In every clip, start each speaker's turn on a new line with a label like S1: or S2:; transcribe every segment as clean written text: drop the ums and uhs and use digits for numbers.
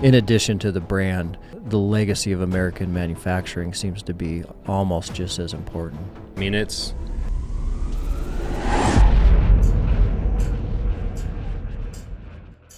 S1: In addition to the brand, the legacy of American manufacturing seems to be almost just as important.
S2: I mean, it's...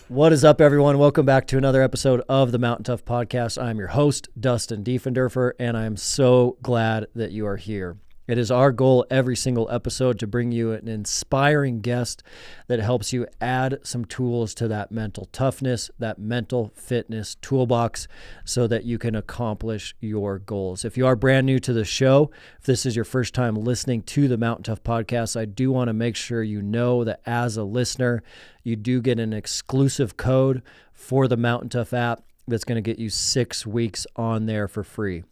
S1: What is up, everyone? Welcome back to another episode of the MTNTOUGH Podcast. I'm your host, Dustin Diefendorfer, and I'm so glad that you are here. It is our goal every single episode to bring you an inspiring guest that helps you add some tools to that mental toughness, that mental fitness toolbox so that you can accomplish your goals. If you are brand new to the show, if this is your first time listening to the MTNTOUGH Podcast, I do want to make sure you know that as a listener, you do get an exclusive code for the MTNTOUGH app that's going to get you 6 weeks on there for free.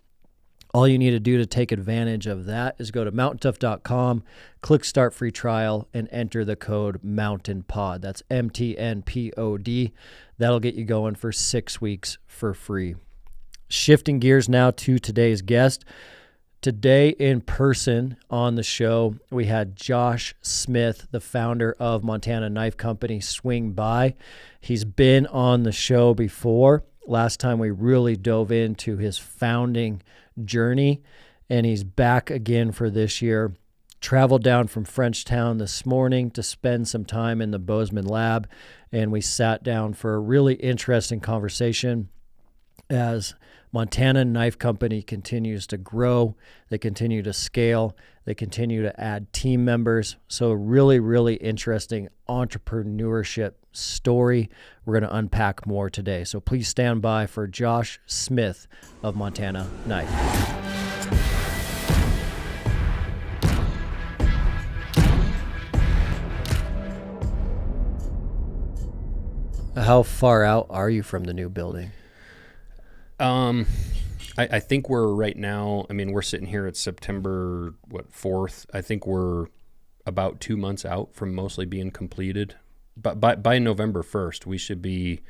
S1: All you need to do to take advantage of that is go to MTNTOUGH.com, click Start Free Trial, and enter the code MOUNTAINPOD. That's MTNPOD. That'll get you going for 6 weeks for free. Shifting gears now to today's guest. Today in person on the show, we had Josh Smith, the founder of Montana Knife Company, swing by. He's been on the show before. Last time we really dove into his founding journey, and he's back again for this year. Traveled down from Frenchtown this morning to spend some time in the Bozeman lab, and we sat down for a really interesting conversation as Montana Knife Company continues to grow. They continue to scale. They continue to add team members. So a really, really interesting entrepreneurship story. We're going to unpack more today. So please stand by for Josh Smith of Montana Knife. How far out are you from the new building?
S2: I think we're right now, I mean, we're sitting here at September, 4th. I think we're about 2 months out from mostly being completed. But by November 1st, we should be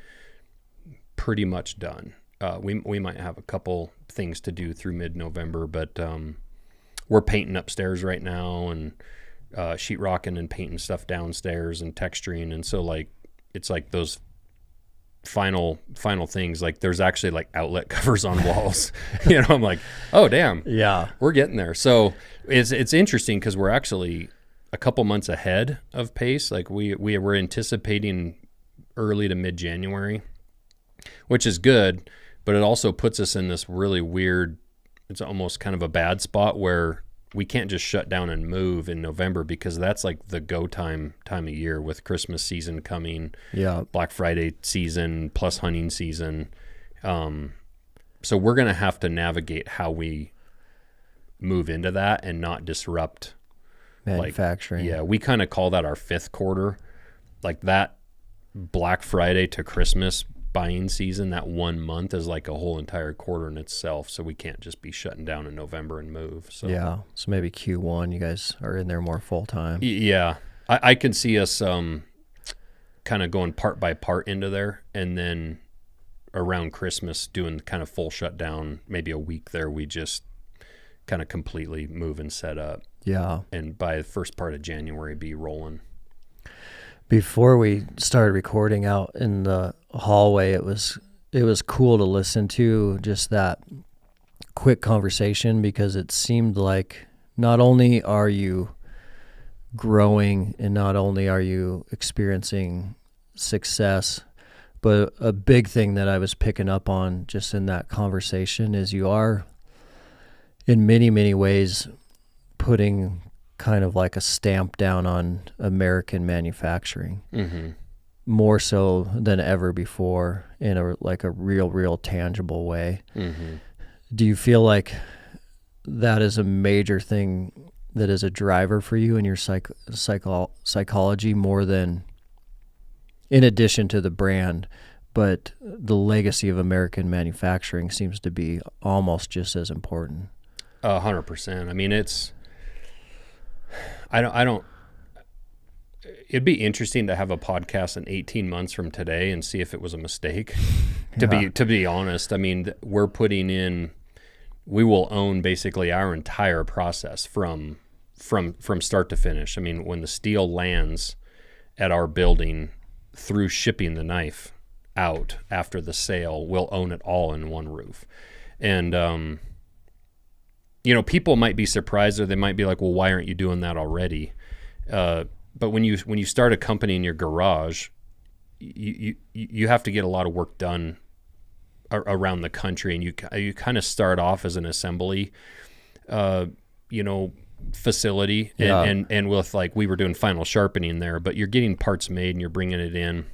S2: pretty much done. We might have a couple things to do through mid-November, but we're painting upstairs right now and sheetrocking and painting stuff downstairs and texturing. And so it's like those final things, like there's actually like outlet covers on walls. I'm like, oh damn,
S1: yeah,
S2: we're getting there. So it's interesting because we're actually a couple months ahead of pace. Like we were anticipating early to mid-January, which is good, but it also puts us in this really weird, it's almost kind of a bad spot where we can't just shut down and move in November because that's like the go time of year with Christmas season coming, Black Friday season plus hunting season. So we're going to have to navigate how we move into that and not disrupt
S1: manufacturing.
S2: We kind of call that our fifth quarter, like that Black Friday to Christmas buying season. That 1 month is like a whole entire quarter in itself. So we can't just be shutting down in November and move. So
S1: so maybe Q1, you guys are in there more full time.
S2: Yeah, I can see us kind of going part by part into there, and then around Christmas doing kind of full shutdown. Maybe a week there, we just kind of completely move and set up.
S1: Yeah.
S2: And by the first part of January, be rolling.
S1: Before we started recording out in the hallway, it was cool to listen to just that quick conversation because it seemed like not only are you growing and not only are you experiencing success, but a big thing that I was picking up on just in that conversation is you are in many, many ways putting kind of like a stamp down on American manufacturing, more so than ever before in a real tangible way. Do you feel like that is a major thing that is a driver for you in your psychology more than, in addition to the brand, but the legacy of American manufacturing seems to be almost just as important?
S2: 100%. I mean, I don't, it'd be interesting to have a podcast in 18 months from today and see if it was a mistake, to be honest. I mean, we will own basically our entire process from start to finish. I mean, when the steel lands at our building through shipping the knife, out after the sale will own it all in one roof. And, people might be surprised, or they might be like, well, why aren't you doing that already? But when you start a company in your garage, you have to get a lot of work done around the country, and you kind of start off as an assembly, facility, and with like we were doing final sharpening there, but you're getting parts made and you're bringing it in.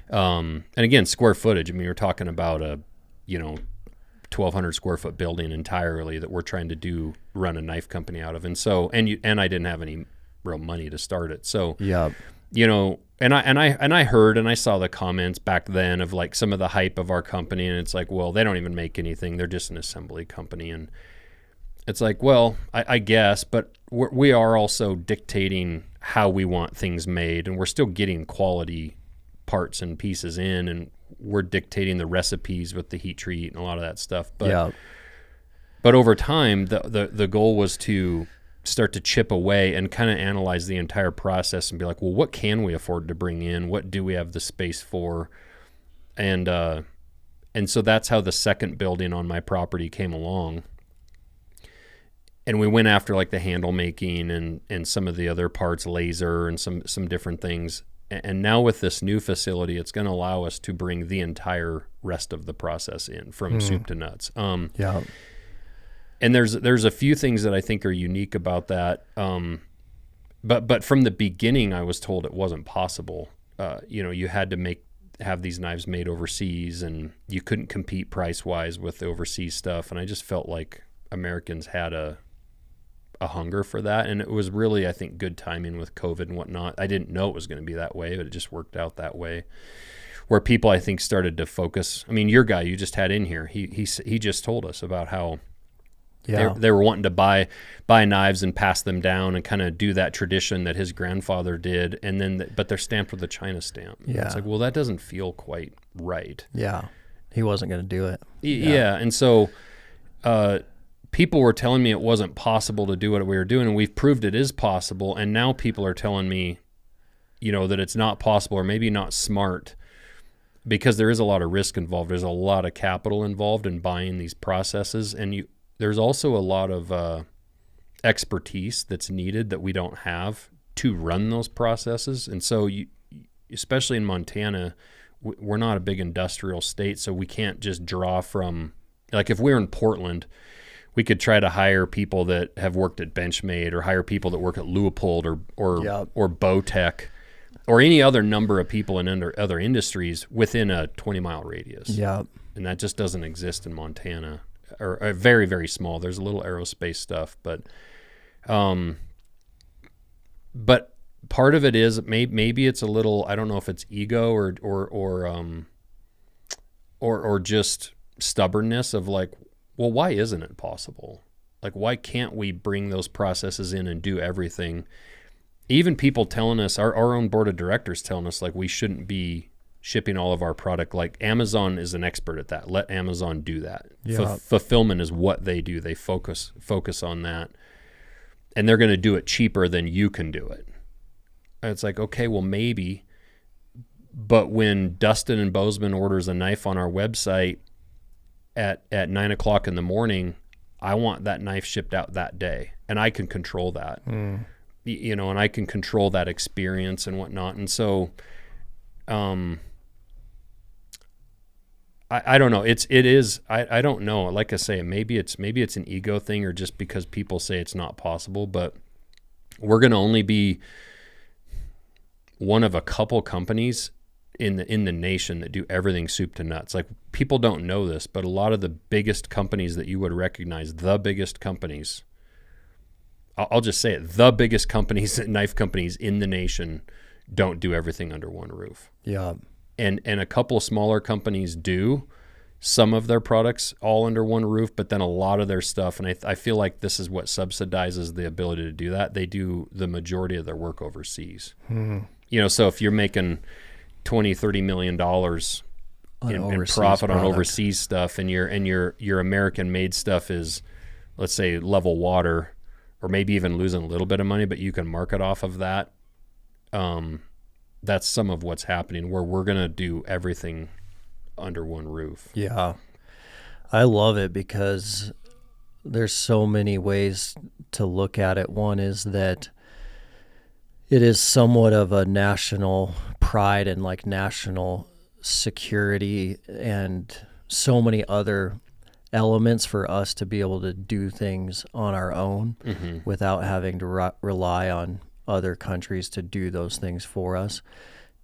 S2: And again, square footage. I mean, you're talking about a 1,200 square foot building entirely that we're trying to run a knife company out of, and I didn't have any real money to start it, so And I heard and I saw the comments back then of like some of the hype of our company, and it's like, well, they don't even make anything. They're just an assembly company. And it's like, well, I guess, but we are also dictating how we want things made, and we're still getting quality parts and pieces in, and we're dictating the recipes with the heat treat and a lot of that stuff. But over time, the goal was to start to chip away and kind of analyze the entire process and be like, well, what can we afford to bring in? What do we have the space for? And so that's how the second building on my property came along. And we went after like the handle making and some of the other parts, laser and some different things. And now with this new facility, it's going to allow us to bring the entire rest of the process in from soup to nuts. And there's a few things that I think are unique about that. But from the beginning, I was told it wasn't possible. You had to have these knives made overseas, and you couldn't compete price-wise with the overseas stuff. And I just felt like Americans had a hunger for that. And it was really, I think, good timing with COVID and whatnot. I didn't know it was going to be that way, but it just worked out that way. Where people, I think, started to focus. I mean, your guy you just had in here, he just told us about how they were wanting to buy knives and pass them down and kind of do that tradition that his grandfather did, and then but they're stamped with a China stamp. Yeah, it's like, well, that doesn't feel quite right.
S1: Yeah, he wasn't going to do it.
S2: Yeah, and so people were telling me it wasn't possible to do what we were doing, and we've proved it is possible. And now people are telling me, that it's not possible or maybe not smart, because there is a lot of risk involved. There's a lot of capital involved in buying these processes, and there's also a lot of expertise that's needed that we don't have to run those processes. And so especially in Montana, we're not a big industrial state, so we can't just draw from, like if we're in Portland, we could try to hire people that have worked at Benchmade, or hire people that work at Leupold or Bowtech, or any other number of people in other industries within a 20-mile radius. Yeah. And that just doesn't exist in Montana. Or very, very small. There's a little aerospace stuff, but part of it is maybe it's a little, I don't know if it's ego or just stubbornness of like, well, why isn't it possible? Like, why can't we bring those processes in and do everything? Even people telling us, our own board of directors telling us, like, we shouldn't be shipping all of our product. Like, Amazon is an expert at that. Let Amazon do that. Yeah. Fulfillment is what they do. They focus on that, and they're going to do it cheaper than you can do it. And it's like, okay, well, maybe, but when Dustin and Bozeman orders a knife on our website at 9 o'clock in the morning, I want that knife shipped out that day, and I can control that, and I can control that experience and whatnot. And so, I don't know. It is. I don't know. Like I say, maybe it's an ego thing, or just because people say it's not possible. But we're going to only be one of a couple companies in the nation that do everything soup to nuts. Like, people don't know this, but a lot of the biggest companies that you would recognize, the biggest companies, I'll just say it, the biggest companies, knife companies in the nation, don't do everything under one roof. Yeah. And a couple of smaller companies do some of their products all under one roof, but then a lot of their stuff, and I feel like this is what subsidizes the ability to do that. They do the majority of their work overseas. Mm-hmm. So if you're making $20-30 million in profit on overseas stuff, and your American made stuff is, let's say, level water, or maybe even losing a little bit of money, but you can market off of that. that's some of what's happening, where we're going to do everything under one roof.
S1: Yeah. I love it because there's so many ways to look at it. One is that it is somewhat of a national pride and like national security and so many other elements for us to be able to do things on our own without having to rely on other countries to do those things for us.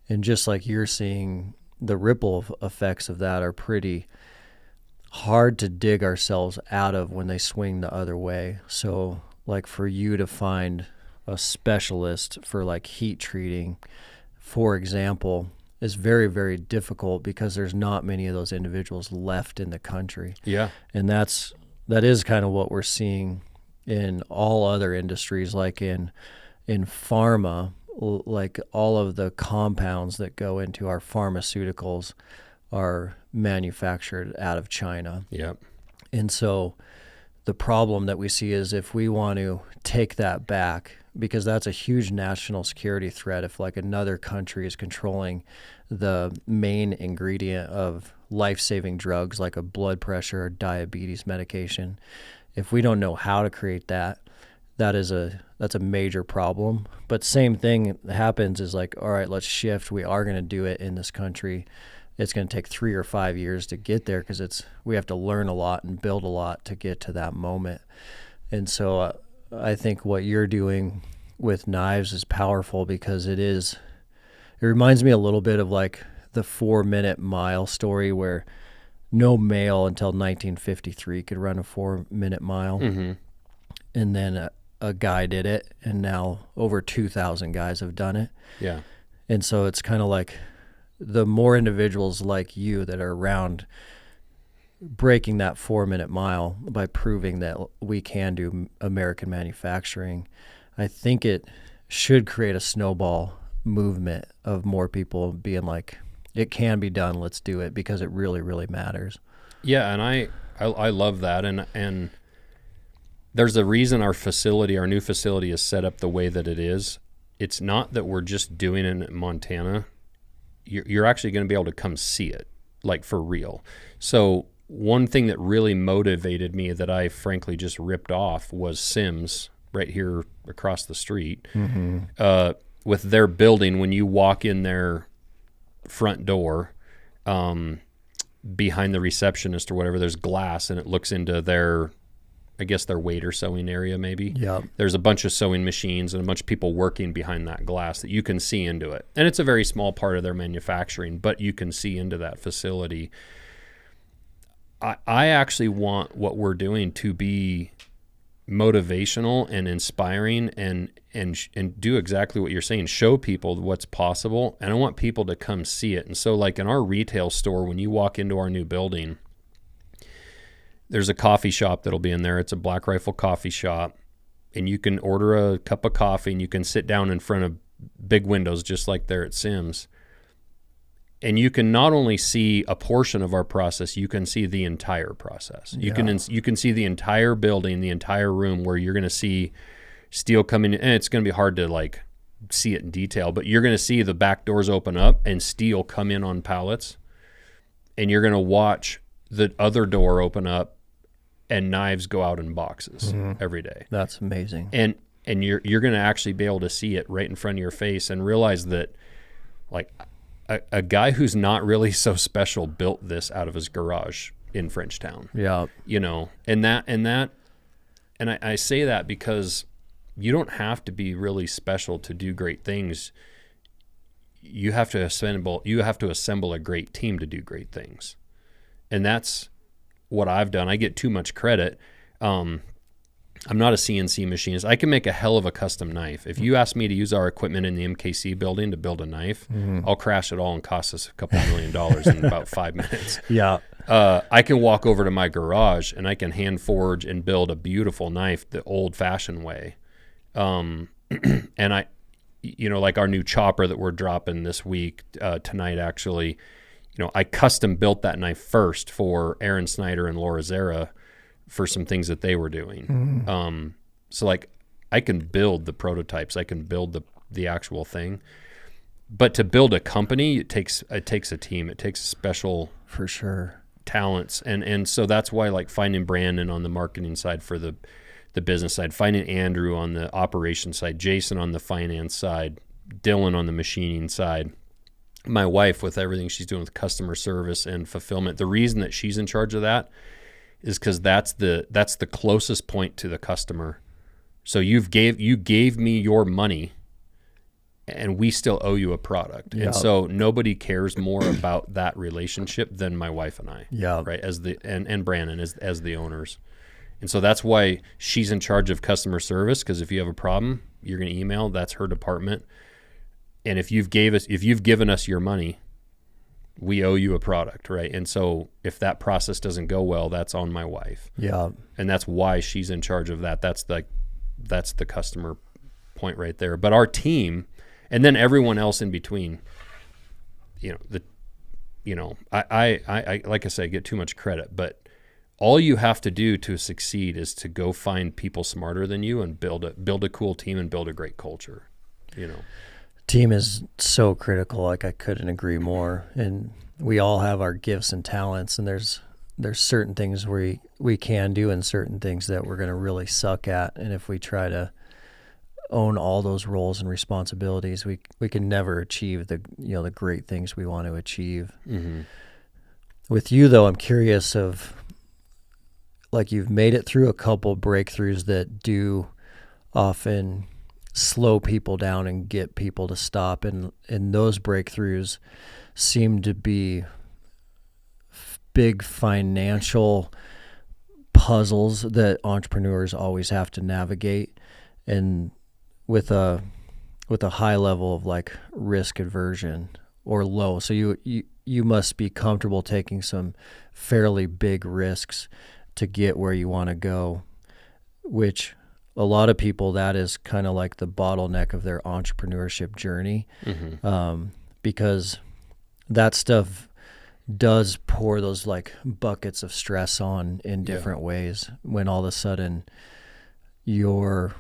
S1: And just like you're seeing, the ripple effects of that are pretty hard to dig ourselves out of when they swing the other way. So like for you to find a specialist for like heat treating, for example, is very, very difficult because there's not many of those individuals left in the country.
S2: Yeah.
S1: And that is kind of what we're seeing in all other industries, like in pharma, like all of the compounds that go into our pharmaceuticals are manufactured out of China.
S2: Yep.
S1: And so the problem that we see is if we want to take that back, because that's a huge national security threat if like another country is controlling the main ingredient of life-saving drugs like a blood pressure or diabetes medication. If we don't know how to create that, that's a major problem. But same thing happens is like, all right, let's shift. We are going to do it in this country. It's going to take 3 or 5 years to get there because we have to learn a lot and build a lot to get to that moment. And so I think what you're doing with knives is powerful because it reminds me a little bit of like the 4-minute mile story where no male until 1953 could run a 4-minute mile.
S2: Mm-hmm.
S1: And then a guy did it, and now over 2,000 guys have done it.
S2: Yeah.
S1: And so it's kind of like the more individuals like you that are around breaking that 4-minute mile by proving that we can do American manufacturing, I think it should create a snowball movement of more people being like, it can be done, let's do it, because it really, really matters.
S2: Yeah, and I love that, and there's a reason our new facility is set up the way that it is. It's not that we're just doing it in Montana. You're actually going to be able to come see it, like for real. So one thing that really motivated me that I frankly just ripped off was Sims right here across the street. Mm-hmm. With their building, when you walk in their front door, behind the receptionist or whatever, there's glass and it looks into their waiter sewing area maybe.
S1: Yeah.
S2: There's a bunch of sewing machines and a bunch of people working behind that glass that you can see into it. And it's a very small part of their manufacturing, but you can see into that facility. I actually want what we're doing to be motivational and inspiring and do exactly what you're saying, show people what's possible. And I want people to come see it. And so like in our retail store, when you walk into our new building, there's a coffee shop that'll be in there. It's a Black Rifle coffee shop, and you can order a cup of coffee and you can sit down in front of big windows just like there at Sims. And you can not only see a portion of our process, you can see the entire process. You can see the entire building, the entire room, where you're going to see steel coming in. And it's going to be hard to like see it in detail, but you're going to see the back doors open up and steel come in on pallets, and you're going to watch the other door open up and knives go out in boxes every day.
S1: That's amazing.
S2: And you're going to actually be able to see it right in front of your face and realize that like a guy who's not really so special built this out of his garage in Frenchtown.
S1: Yeah.
S2: You know, and I say that because you don't have to be really special to do great things. You have to assemble a great team to do great things. And that's what I've done. I get too much credit. I'm not a CNC machinist. I can make a hell of a custom knife. If you ask me to use our equipment in the MKC building to build a knife, I'll crash it all and cost us a couple $1 million in about 5 minutes.
S1: Yeah.
S2: I can walk over to my garage and I can hand forge and build a beautiful knife the old-fashioned way. And like our new chopper that we're dropping this week, tonight actually, I custom built that knife first for Aaron Snyder and Laura Zara for some things that they were doing. So like I can build the prototypes, I can build the actual thing. but to build a company, it takes a team. It takes special
S1: For sure.
S2: talents. And so that's why, like, finding Brandon on the marketing side for the business side, finding Andrew on the operations side, Jason on the finance side, Dylan on the machining side, my wife with everything she's doing with customer service and fulfillment. The reason that she's in charge of that is because that's the closest point to the customer. So you gave me your money, and we still owe you a product.
S1: Yep.
S2: And so nobody cares more about that relationship than my wife and I.
S1: Yeah.
S2: Right. And Brandon as the owners. And so that's why she's in charge of customer service, because if you have a problem, you're going to email. That's her department. And if you've given us your money, we owe you a product, right? And so if that process doesn't go well, that's on my wife.
S1: Yeah.
S2: And that's why she's in charge of that. That's the customer point right there. But our team, and then everyone else in between, I like I say, I get too much credit, but all you have to do to succeed is to go find people smarter than you and build a cool team and build a great culture,
S1: Team is so critical. Like, I couldn't agree more. And we all have our gifts and talents, and there's certain things we can do and certain things that we're going to really suck at. And if we try to own all those roles and responsibilities, we can never achieve the great things we want to achieve.
S2: Mm-hmm.
S1: With you, though, I'm curious of, like, you've made it through a couple breakthroughs that do often slow people down and get people to stop, and those breakthroughs seem to be big financial puzzles that entrepreneurs always have to navigate, and with a high level of, like, risk aversion or low. So you must be comfortable taking some fairly big risks to get where you want to go, which a lot of people, that is kind of like the bottleneck of their entrepreneurship journey.
S2: Mm-hmm.
S1: Because that stuff does pour those, like, buckets of stress on in different ways, when all of a sudden your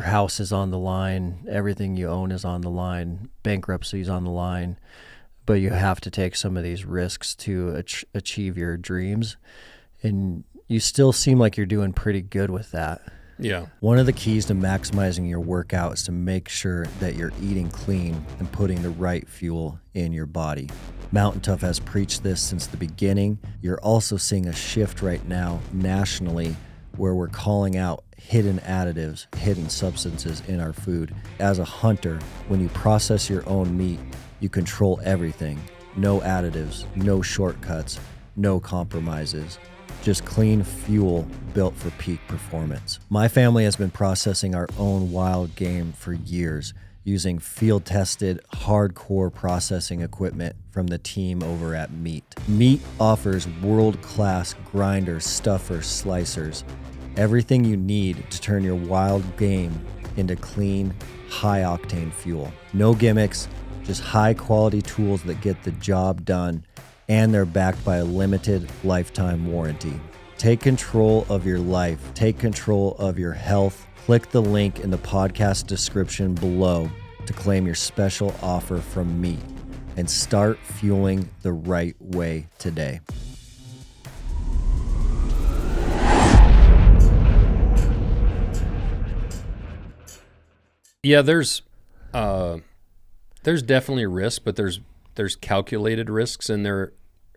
S1: house is on the line, everything you own is on the line, bankruptcy is on the line, but you have to take some of these risks to achieve your dreams. And you still seem like you're doing pretty good with that.
S2: Yeah.
S1: One of the keys to maximizing your workout is to make sure that you're eating clean and putting the right fuel in your body. Mountain Tough has preached this since the beginning. You're also seeing a shift right now nationally where we're calling out hidden additives, hidden substances in our food. As a hunter, when you process your own meat, you control everything. No additives, no shortcuts, no compromises. Just clean fuel built for peak performance. My family has been processing our own wild game for years, using field-tested, hardcore processing equipment from the team over at Meat. Meat offers world-class grinders, stuffers, slicers, everything you need to turn your wild game into clean, high-octane fuel. No gimmicks, just high-quality tools that get the job done, and they're backed by a limited lifetime warranty. Take control of your life. Take control of your health. Click the link in the podcast description below to claim your special offer from Meat and start fueling the right way today.
S2: Yeah, there's definitely risk, but there's calculated risks, and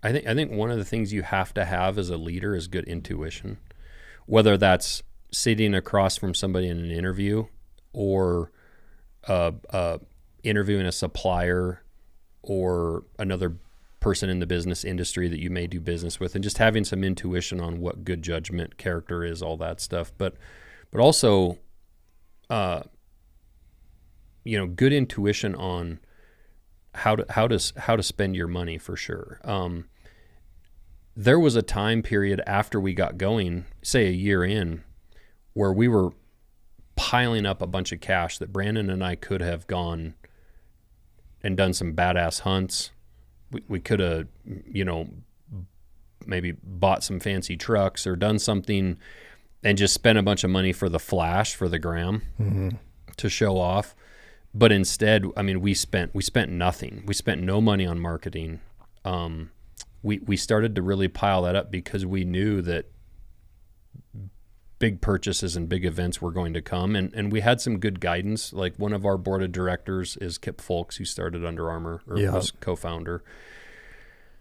S2: I think one of the things you have to have as a leader is good intuition, whether that's sitting across from somebody in an interview or interviewing a supplier or another person in the business industry that you may do business with, and just having some intuition on what good judgment, character is, all that stuff. But also, good intuition on how to spend your money, for sure. There was a time period after we got going, say a year in, where we were piling up a bunch of cash that Brandon and I could have gone and done some badass hunts. We could have, maybe bought some fancy trucks or done something and just spent a bunch of money for the flash, for the gram, to show off. But instead, I mean, we spent nothing. We spent no money on marketing. We started to really pile that up because we knew that big purchases and big events were going to come. And we had some good guidance. Like one of our board of directors is Kip Folks, who started Under Armour, or was co-founder.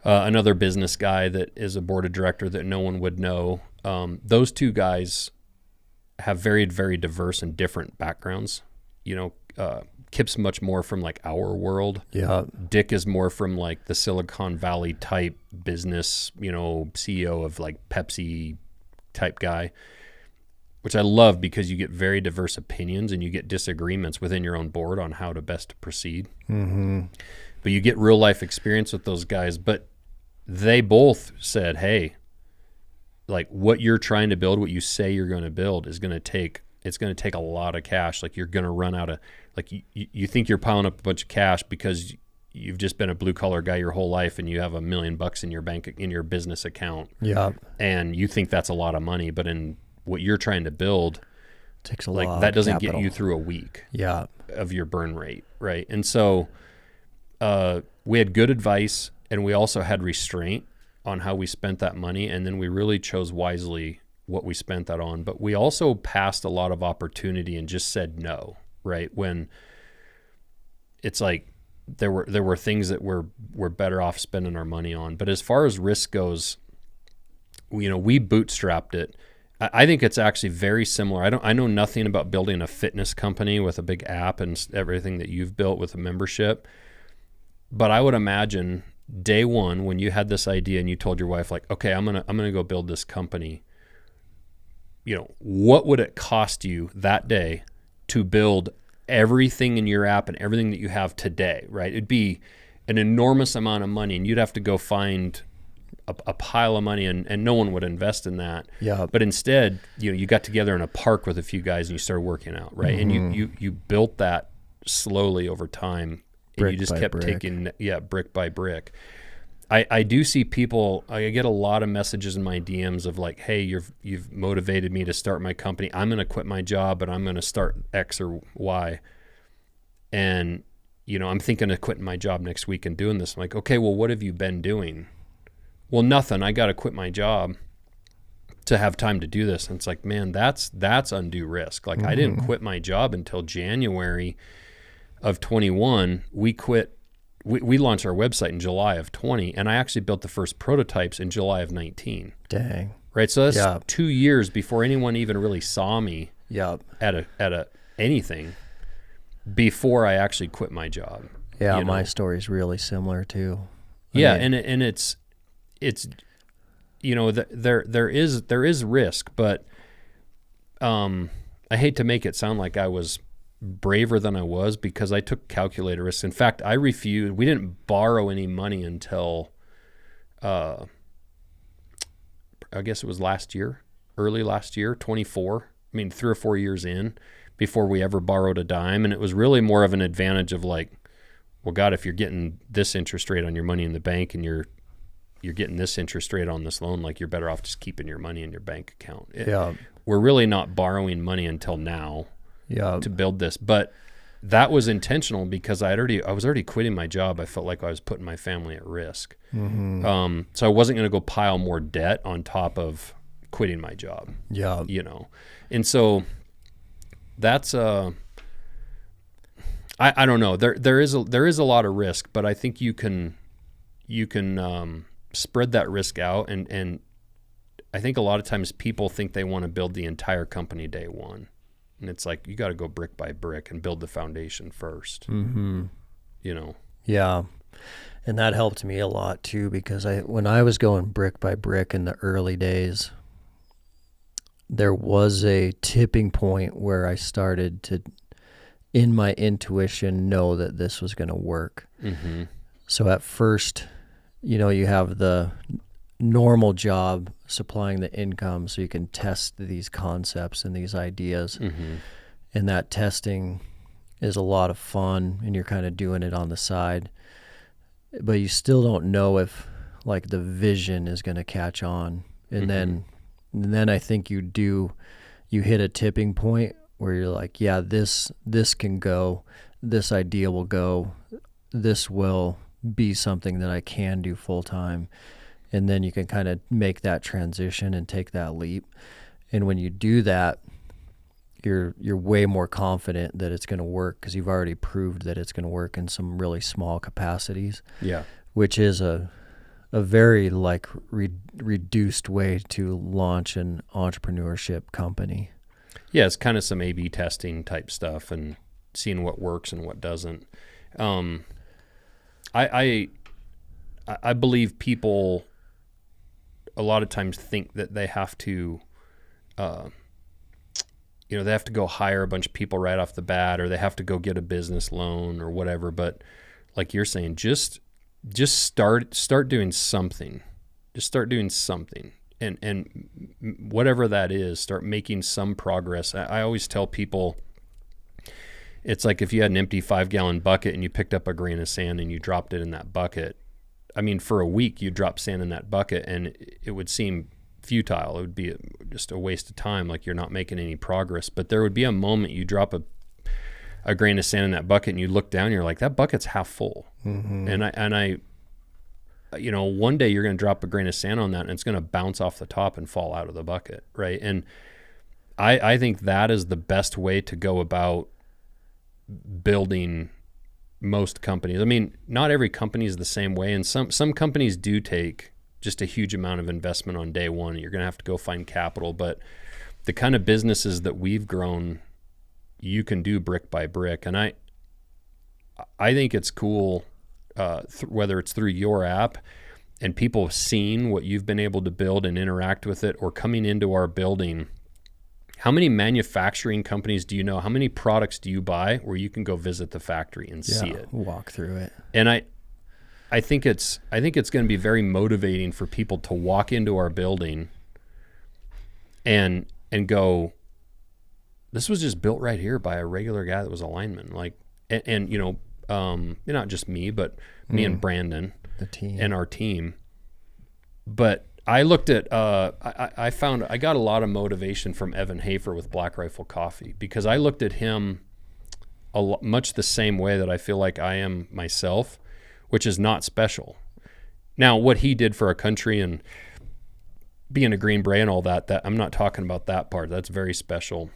S2: Another business guy that is a board of director that no one would know. Those two guys have very, very diverse and different backgrounds. Kip's much more from like our world.
S1: Yeah.
S2: Dick is more from like the Silicon Valley type business, CEO of like Pepsi type guy, which I love because you get very diverse opinions and you get disagreements within your own board on how to best proceed.
S1: Mm-hmm.
S2: But you get real life experience with those guys. But they both said, hey, like what you're trying to build, what you say you're going to build is going to take a lot of cash. Like you're going to run out of, like you think you're piling up a bunch of cash because you've just been a blue collar guy your whole life and you have $1 million in your bank, in your business account.
S1: Yeah.
S2: And you think that's a lot of money, but in what you're trying to build,
S1: takes a
S2: like
S1: lot
S2: that doesn't
S1: capital.
S2: get you through a week
S1: Yeah.
S2: of your burn rate. Right. And so, we had good advice and we also had restraint on how we spent that money. And then we really chose wisely what we spent that on, but we also passed a lot of opportunity and just said no, right? When it's like there were things that we're better off spending our money on. But as far as risk goes, we bootstrapped it. I think it's actually very similar. I know nothing about building a fitness company with a big app and everything that you've built with a membership, but I would imagine day one when you had this idea and you told your wife like, okay, I'm gonna go build this company. What would it cost you that day to build everything in your app and everything that you have today, right? It'd be an enormous amount of money and you'd have to go find a pile of money and no one would invest in that.
S1: Yeah.
S2: But instead, you got together in a park with a few guys and you started working out, right?
S1: Mm-hmm.
S2: And you built that slowly over time and you just kept taking, brick by brick. I do see people, I get a lot of messages in my DMs of like, hey, you've motivated me to start my company. I'm going to quit my job and I'm going to start X or Y. And, I'm thinking of quitting my job next week and doing this. I'm like, okay, well, what have you been doing? Well, nothing. I got to quit my job to have time to do this. And it's like, man, that's undue risk. Like I didn't quit my job until January of 21. We launched our website in July of 20, and I actually built the first prototypes in July of 19.
S1: Dang.
S2: Right, so that's 2 years before anyone even really saw me at a anything before I actually quit my job.
S1: Yeah, my story's really similar too.
S2: And it's there is risk, but I hate to make it sound like I was braver than I was because I took calculated risks. In fact, we didn't borrow any money until I guess it was early last year, 24. I mean, 3 or 4 years in before we ever borrowed a dime. And it was really more of an advantage of like, well, God, if you're getting this interest rate on your money in the bank and you're getting this interest rate on this loan, like you're better off just keeping your money in your bank account. We're really not borrowing money until now. To build this, but that was intentional because I was already quitting my job. I felt like I was putting my family at risk. So I wasn't going to go pile more debt on top of quitting my job. And so that's I don't know. There is a lot of risk, but I think you can spread that risk out, and I think a lot of times people think they want to build the entire company day one. And it's like, you got to go brick by brick and build the foundation first.
S1: Yeah. And that helped me a lot too, because when I was going brick by brick in the early days, there was a tipping point where I started to, in my intuition, know that this was going to work. So at first, you have the normal job supplying the income so you can test these concepts and these ideas. And that testing is a lot of fun and you're kind of doing it on the side, but you still don't know if like the vision is going to catch on. And then I think you hit a tipping point where you're like, yeah, this can go. this idea will go, this will be something that I can do full time. And then you can kind of make that transition and take that leap. And when you do that, you're way more confident that it's going to work because you've already proved that it's going to work in some really small capacities.
S2: Yeah.
S1: Which is a very like reduced way to launch an entrepreneurship company.
S2: Yeah, it's kind of some A/B testing type stuff and seeing what works and what doesn't. I believe people a lot of times think that they have to, they have to go hire a bunch of people right off the bat, or they have to go get a business loan or whatever. But like you're saying, just start doing something. Just start doing something. And whatever that is, start making some progress. I always tell people, it's like if you had an empty 5-gallon bucket and you picked up a grain of sand and you dropped it in that bucket. I mean, for a week, you drop sand in that bucket and it would seem futile. It would be just a waste of time, like you're not making any progress. But there would be a moment you drop a grain of sand in that bucket and you look down and you're like, that bucket's half full. Mm-hmm. And I one day you're going to drop a grain of sand on that and it's going to bounce off the top and fall out of the bucket, right? And I think that is the best way to go about building most companies. I mean, not every company is the same way, and some companies do take just a huge amount of investment on day one. You're going to have to go find capital, but the kind of businesses that we've grown, you can do brick by brick. And I think it's cool, whether it's through your app and people seeing what you've been able to build and interact with it, or coming into our building. How many manufacturing companies do you know? How many products do you buy where you can go visit the factory and see it?
S1: Walk through it.
S2: And I think it's going to be very motivating for people to walk into our building and go, this was just built right here by a regular guy that was a lineman. Like, and not just me, but me and Brandon,
S1: the team,
S2: and our team. But I looked at, I found I got a lot of motivation from Evan Hafer with Black Rifle Coffee, because I looked at him much the same way that I feel like I am myself, which is not special. Now, what he did for our country and being a Green Beret and all that I'm not talking about that part. That's very special.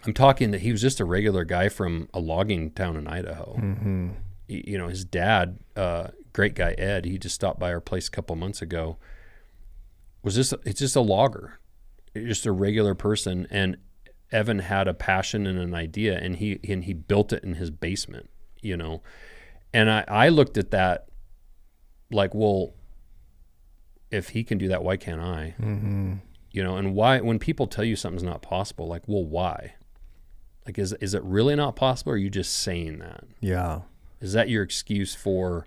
S2: I'm talking that he was just a regular guy from a logging town in Idaho. Mm-hmm. His dad, great guy Ed, he just stopped by our place a couple months ago. It's just a logger, just a regular person. And Evan had a passion and an idea, and he built it in his basement, And I looked at that like, well, if he can do that, why can't I? Mm-hmm. And why, when people tell you something's not possible, like, well, why? Like, is it really not possible, or are you just saying that?
S1: Yeah.
S2: Is that your excuse for,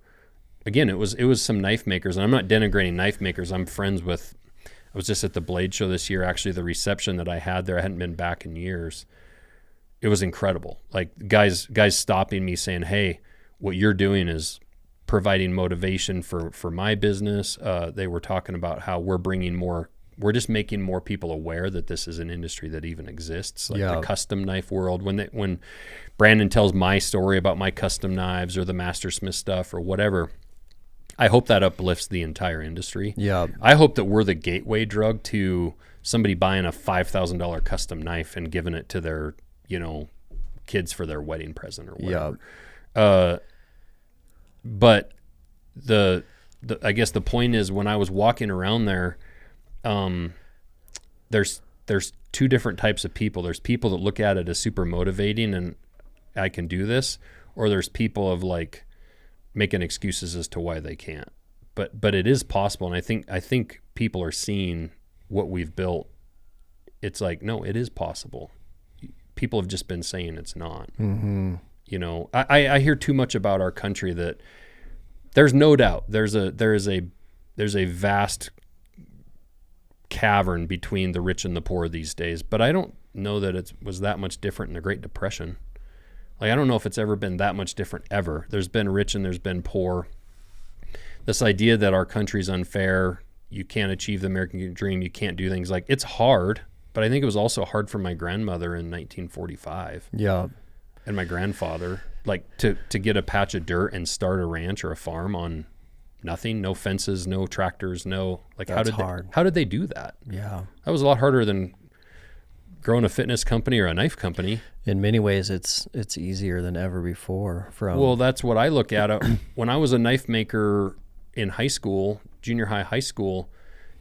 S2: again, it was some knife makers, and I'm not denigrating knife makers. I'm friends with, I was just at the Blade Show this year. Actually, the reception that I had there, I hadn't been back in years. It was incredible. Like guys stopping me saying, hey, what you're doing is providing motivation for my business. They were talking about how we're just making more people aware that this is an industry that even exists, like the custom knife world. When Brandon tells my story about my custom knives or the Mastersmith stuff or whatever, I hope that uplifts the entire industry. Yeah. I hope that we're the gateway drug to somebody buying a $5,000 custom knife and giving it to their, kids for their wedding present or whatever. Yeah. But I guess the point is, when I was walking around there, there's two different types of people. There's people that look at it as super motivating and I can do this, or there's people of like making excuses as to why they can't. But it is possible, and I think people are seeing what we've built. It's like, no, it is possible. People have just been saying it's not. Mm-hmm. I hear too much about our country that there's no doubt there's a vast cavern between the rich and the poor these days, but I don't know that it was that much different in the Great Depression. Like, I don't know if it's ever been that much different ever. There's been rich and there's been poor. This idea that our country's unfair, you can't achieve the American dream, you can't do things, like, it's hard, but I think it was also hard for my grandmother in 1945. Yeah. And my grandfather. Like to get a patch of dirt and start a ranch or a farm on nothing, no fences, no tractors, no, like
S1: That's hard.
S2: How did they do that?
S1: Yeah.
S2: That was a lot harder than growing a fitness company or a knife company.
S1: In many ways, it's easier than ever before.
S2: Well, that's what I look at. When I was a knife maker in high school, junior high school,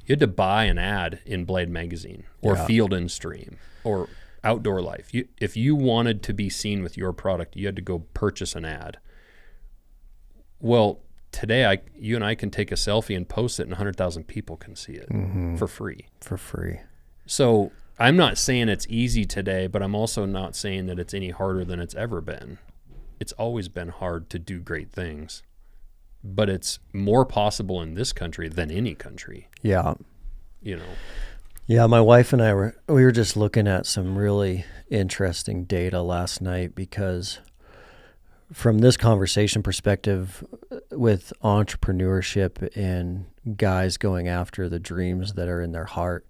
S2: you had to buy an ad in Blade Magazine or Field and Stream or Outdoor Life. If you wanted to be seen with your product, you had to go purchase an ad. Well, today, you and I can take a selfie and post it, and 100,000 people can see it for free.
S1: For free.
S2: So I'm not saying it's easy today, but I'm also not saying that it's any harder than it's ever been. It's always been hard to do great things, but it's more possible in this country than any country.
S1: Yeah.
S2: You know.
S1: Yeah, my wife and I we were just looking at some really interesting data last night, because from this conversation perspective with entrepreneurship and guys going after the dreams that are in their heart,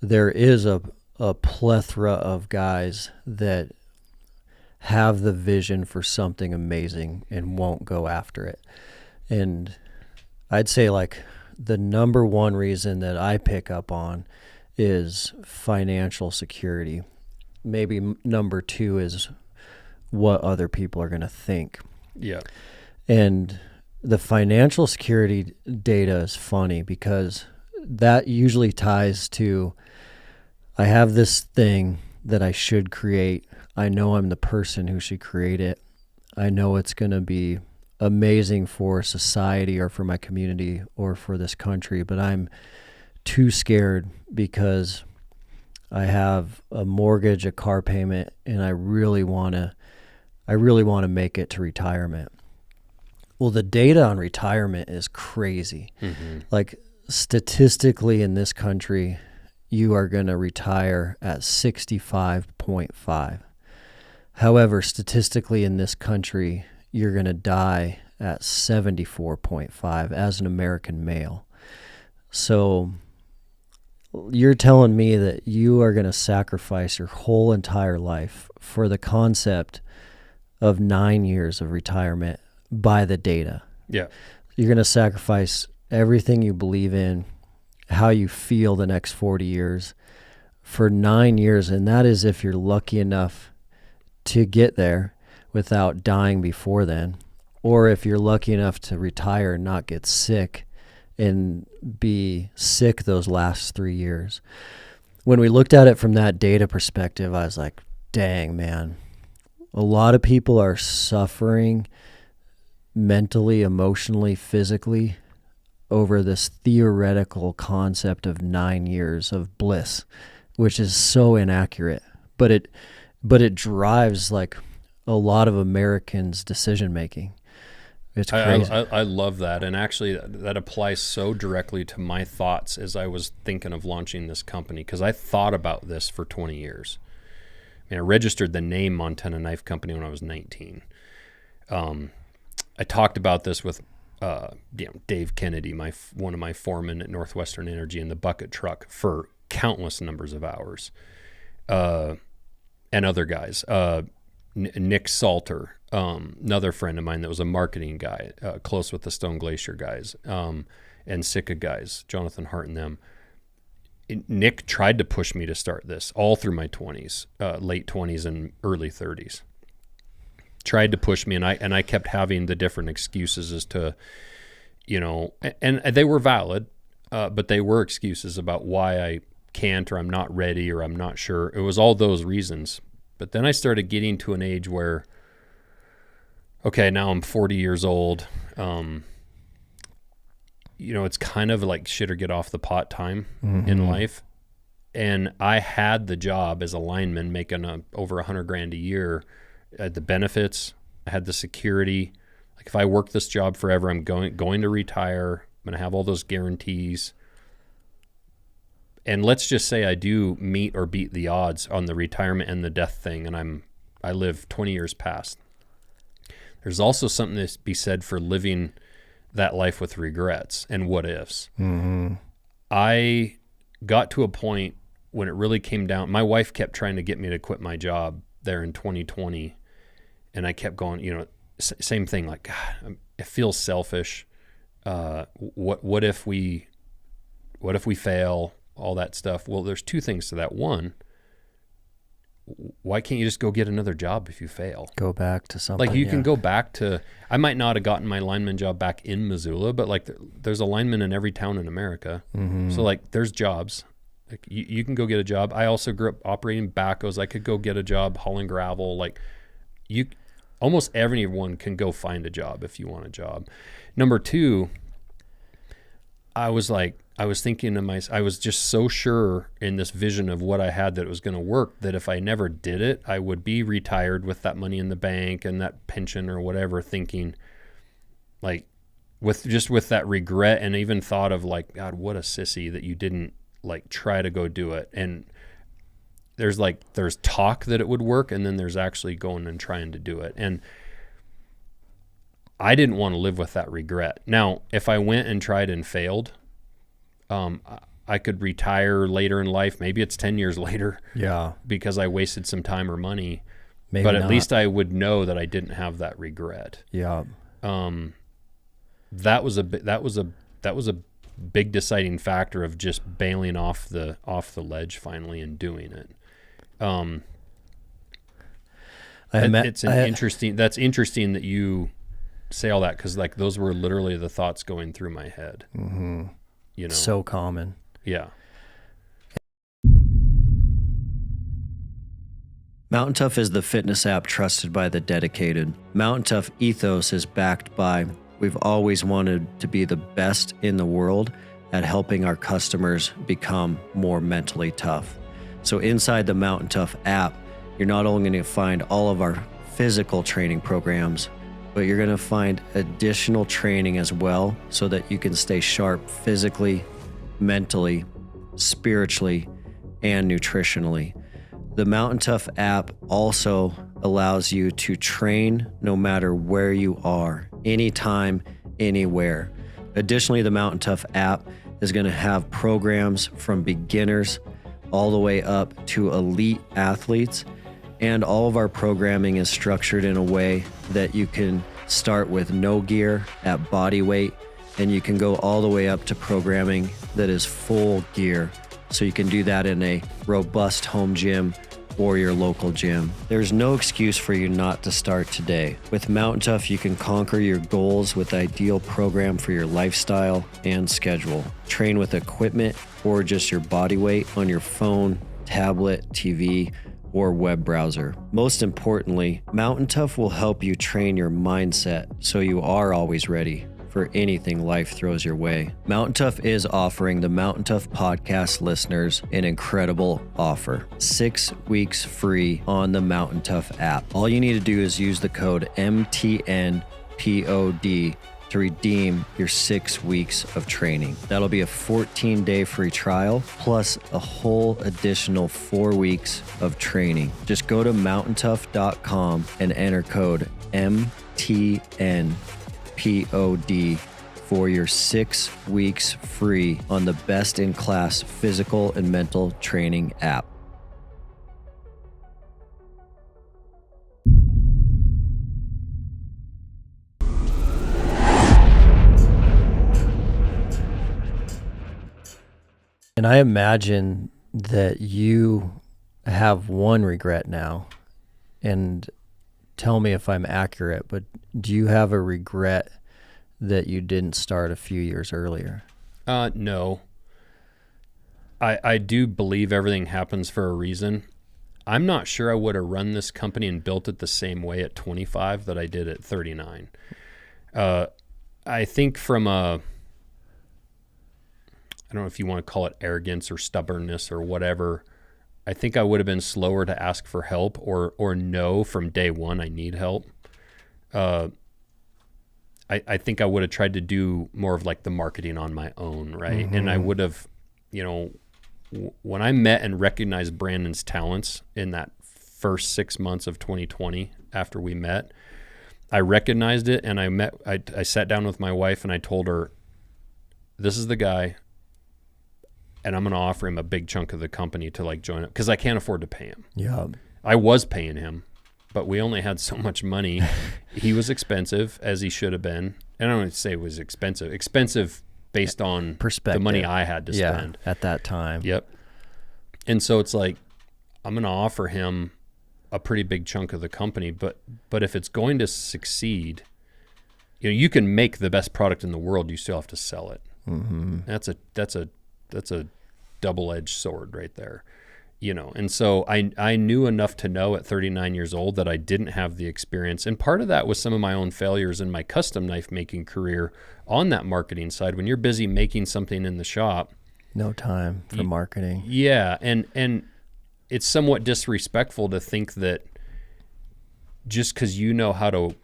S1: there is a plethora of guys that have the vision for something amazing and won't go after it. And I'd say like the number one reason that I pick up on is financial security. Maybe number two is what other people are going to think.
S2: Yeah.
S1: And the financial security data is funny because that usually ties to, I have this thing that I should create. I know I'm the person who should create it. I know it's going to be amazing for society or for my community or for this country, but I'm too scared because I have a mortgage, a car payment, and I really want to make it to retirement. Well, the data on retirement is crazy. Mm-hmm. Like statistically in this country, you are going to retire at 65.5. However, statistically in this country, you're going to die at 74.5 as an American male. So you're telling me that you are going to sacrifice your whole entire life for the concept of 9 years of retirement by the data.
S2: Yeah.
S1: You're going to sacrifice everything you believe in, how you feel the next 40 years for 9 years. And that is if you're lucky enough to get there without dying before then, or if you're lucky enough to retire and not get sick and be sick those last 3 years. When we looked at it from that data perspective, I was like, dang, man, a lot of people are suffering mentally, emotionally, physically over this theoretical concept of 9 years of bliss, which is so inaccurate. But it drives like a lot of Americans' decision making. It's crazy.
S2: I love that. And actually that applies so directly to my thoughts as I was thinking of launching this company, because I thought about this for 20 years. I registered the name Montana Knife Company when I was 19. I talked about this with Dave Kennedy, one of my foremen at Northwestern Energy, in the bucket truck for countless numbers of hours, and other guys. Nick Salter, another friend of mine that was a marketing guy, close with the Stone Glacier guys, and Sitka guys, Jonathan Hart and them. Nick tried to push me to start this all through my 20s, late 20s and early 30s. Tried to push me, and I kept having the different excuses as to, and they were valid, but they were excuses about why I can't, or I'm not ready, or I'm not sure. It was all those reasons. But then I started getting to an age where, okay, now I'm 40 years old. It's kind of like shit or get off the pot time in life. And I had the job as a lineman making over $100,000 a year. I had the benefits. I had the security. Like if I work this job forever, I'm going to retire. I'm going to have all those guarantees. And let's just say I do meet or beat the odds on the retirement and the death thing, and I live 20 years past. There's also something to be said for living that life with regrets and what ifs. Mm-hmm. I got to a point when it really came down. My wife kept trying to get me to quit my job there in 2020, And I kept going, same thing, like, God, it feels selfish. What if we fail, all that stuff? Well, there's two things to that. One, why can't you just go get another job if you fail?
S1: Go back to something.
S2: Like you can go back to, I might not have gotten my lineman job back in Missoula, but like there's a lineman in every town in America.
S1: Mm-hmm.
S2: So like there's jobs. Like you can go get a job. I also grew up operating backhoes. I could go get a job hauling gravel. Like almost everyone can go find a job if you want a job. Number two, I was thinking to myself, I was just so sure in this vision of what I had that it was going to work, that if I never did it, I would be retired with that money in the bank and that pension or whatever, thinking like with that regret, and even thought of like, God, what a sissy that you didn't like try to go do it. And there's talk that it would work, and then there's actually going and trying to do it. And I didn't want to live with that regret. Now, if I went and tried and failed, I could retire later in life. Maybe it's 10 years later. Yeah. Because I wasted some time or money. Maybe but at least I would know that I didn't have that regret. Yeah. That was a big deciding factor of just bailing off the ledge finally and doing it. That's interesting that you say all that, because like those were literally the thoughts going through my head.
S1: Mm-hmm. So common.
S2: Yeah.
S1: Mountain Tough is the fitness app trusted by the dedicated. Mountain Tough ethos is backed by, we've always wanted to be the best in the world at helping our customers become more mentally tough. So inside the Mountain Tough app, you're not only going to find all of our physical training programs, but you're going to find additional training as well, so that you can stay sharp physically, mentally, spiritually, and nutritionally. The Mountain Tough app also allows you to train no matter where you are, anytime, anywhere. Additionally, the Mountain Tough app is going to have programs from beginners all the way up to elite athletes. And all of our programming is structured in a way that you can start with no gear at body weight, and you can go all the way up to programming that is full gear. So you can do that in a robust home gym or your local gym. There's no excuse for you not to start today. With Mountain Tough, you can conquer your goals with the ideal program for your lifestyle and schedule. Train with equipment or just your body weight on your phone, tablet, TV, or web browser. Most importantly, Mountain Tough will help you train your mindset so you are always ready for anything life throws your way. Mountain Tough is offering the Mountain Tough Podcast listeners an incredible offer. 6 weeks free on the Mountain Tough app. All you need to do is use the code MTNPOD to redeem your 6 weeks of training. That'll be a 14-day free trial plus a whole additional 4 weeks of training. Just go to mountaintough.com and enter code MTNPOD for your 6 weeks free on the best-in-class physical and mental training app. And I imagine that you have one regret now, and tell me if I'm accurate, but do you have a regret that you didn't start a few years earlier?
S2: No. I do believe everything happens for a reason. I'm not sure I would have run this company and built it the same way at 25 that I did at 39. I think from I don't know if you want to call it arrogance or stubbornness or whatever, I think I would have been slower to ask for help or know from day one I need help. I think I would have tried to do more of like the marketing on my own, right? Mm-hmm. And I would have, when I met and recognized Brandon's talents in that first 6 months of 2020 after we met, I recognized it, and I sat down with my wife and I told her, this is the guy, and I'm going to offer him a big chunk of the company to like join up, because I can't afford to pay him. Yeah. I was paying him, but we only had so much money. He was expensive, as he should have been. And I don't want to say it was expensive based on the money I had to spend
S1: at that time.
S2: Yep. And so it's like, I'm going to offer him a pretty big chunk of the company, but if it's going to succeed, you know, you can make the best product in the world, you still have to sell it.
S1: Mm-hmm.
S2: That's a double-edged sword right there, you know. And so I knew enough to know at 39 years old that I didn't have the experience, and part of that was some of my own failures in my custom knife making career on that marketing side. When you're busy making something in the shop,
S1: no time for marketing.
S2: Yeah, and it's somewhat disrespectful to think that just because you know how to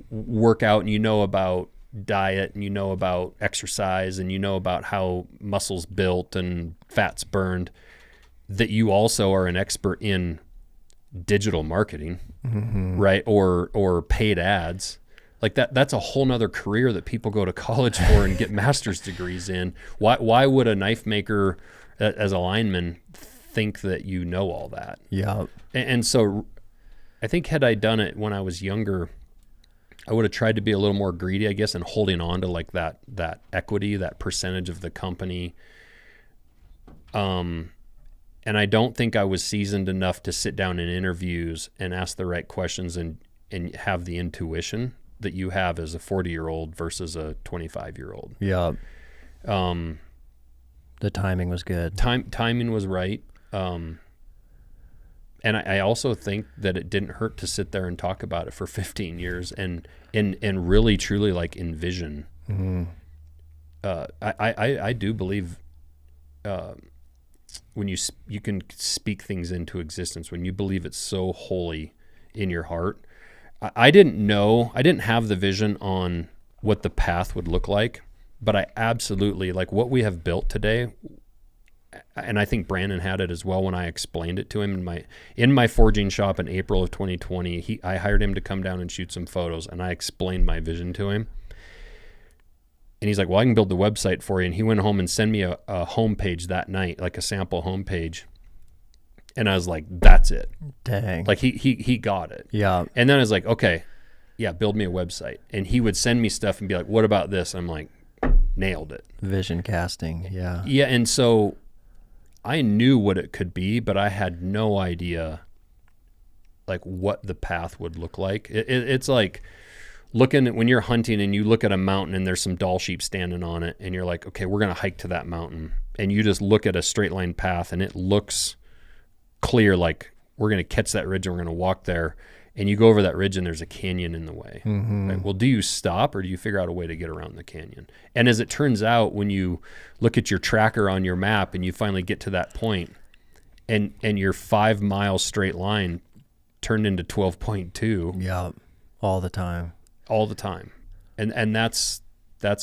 S2: work out and you know about diet and you know about exercise and you know about how muscles built and fats burned, that you also are an expert in digital marketing,
S1: mm-hmm.
S2: right? Or paid ads. Like that's a whole nother career that people go to college for and get master's degrees in. Why would a knife maker as a lineman think that you know all that?
S1: Yeah.
S2: And so I think had I done it when I was younger, I would have tried to be a little more greedy, I guess, and holding on to like that equity, that percentage of the company. And I don't think I was seasoned enough to sit down in interviews and ask the right questions and have the intuition that you have as a 40-year-old versus a 25-year-old.
S1: Yeah. The timing was good.
S2: Timing was right. And I also think that it didn't hurt to sit there and talk about it for 15 years and really truly like envision.
S1: Mm-hmm.
S2: I do believe when you can speak things into existence, when you believe it's so wholly in your heart. I didn't have the vision on what the path would look like, but I absolutely, like what we have built today, and I think Brandon had it as well when I explained it to him in my forging shop in April of 2020. I hired him to come down and shoot some photos, and I explained my vision to him. And he's like, well, I can build the website for you. And he went home and sent me a homepage that night, like a sample homepage. And I was like, that's it.
S1: Dang.
S2: Like he got it.
S1: Yeah.
S2: And then I was like, okay, yeah, build me a website. And he would send me stuff and be like, what about this? I'm like, nailed it.
S1: Vision casting. Yeah.
S2: Yeah. And so I knew what it could be, but I had no idea like what the path would look like. It's like looking at when you're hunting and you look at a mountain and there's some doll sheep standing on it and you're like, okay, we're going to hike to that mountain. And you just look at a straight line path and it looks clear, like we're going to catch that ridge and we're going to walk there. And you go over that ridge and there's a canyon in the way.
S1: Mm-hmm.
S2: Right? Well, do you stop or do you figure out a way to get around the canyon? And as it turns out, when you look at your tracker on your map and you finally get to that point and your 5 mile straight line turned into 12.2.
S1: Yeah. All the time.
S2: And that's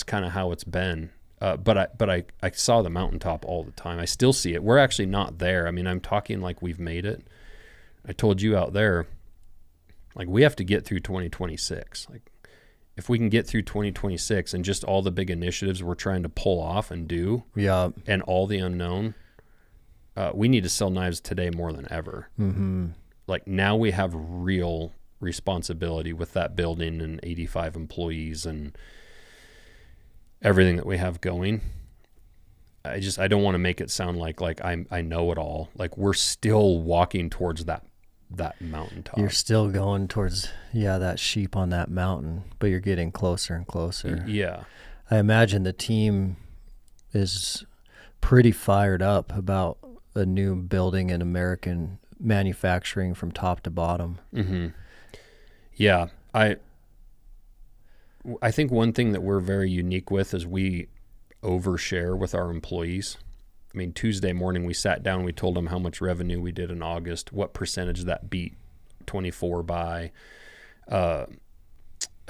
S2: kind of how it's been. But I saw the mountaintop all the time. I still see it. We're actually not there. I mean, I'm talking like we've made it. I told you out there, like we have to get through 2026. Like if we can get through 2026 and just all the big initiatives we're trying to pull off and do,
S1: yeah,
S2: and all the unknown, we need to sell knives today more than ever.
S1: Mm-hmm. Like
S2: now we have real responsibility with that building and 85 employees and everything that we have going. I don't want to make it sound like I know it all. Like we're still walking towards that mountaintop.
S1: You're still going towards, that sheep on that mountain, but you're getting closer and closer.
S2: Yeah.
S1: I imagine the team is pretty fired up about a new building in American manufacturing from top to bottom.
S2: Mm-hmm. Yeah. I think one thing that we're very unique with is we overshare with our employees. I mean, Tuesday morning we sat down, we told them how much revenue we did in August, what percentage that beat 24 by, how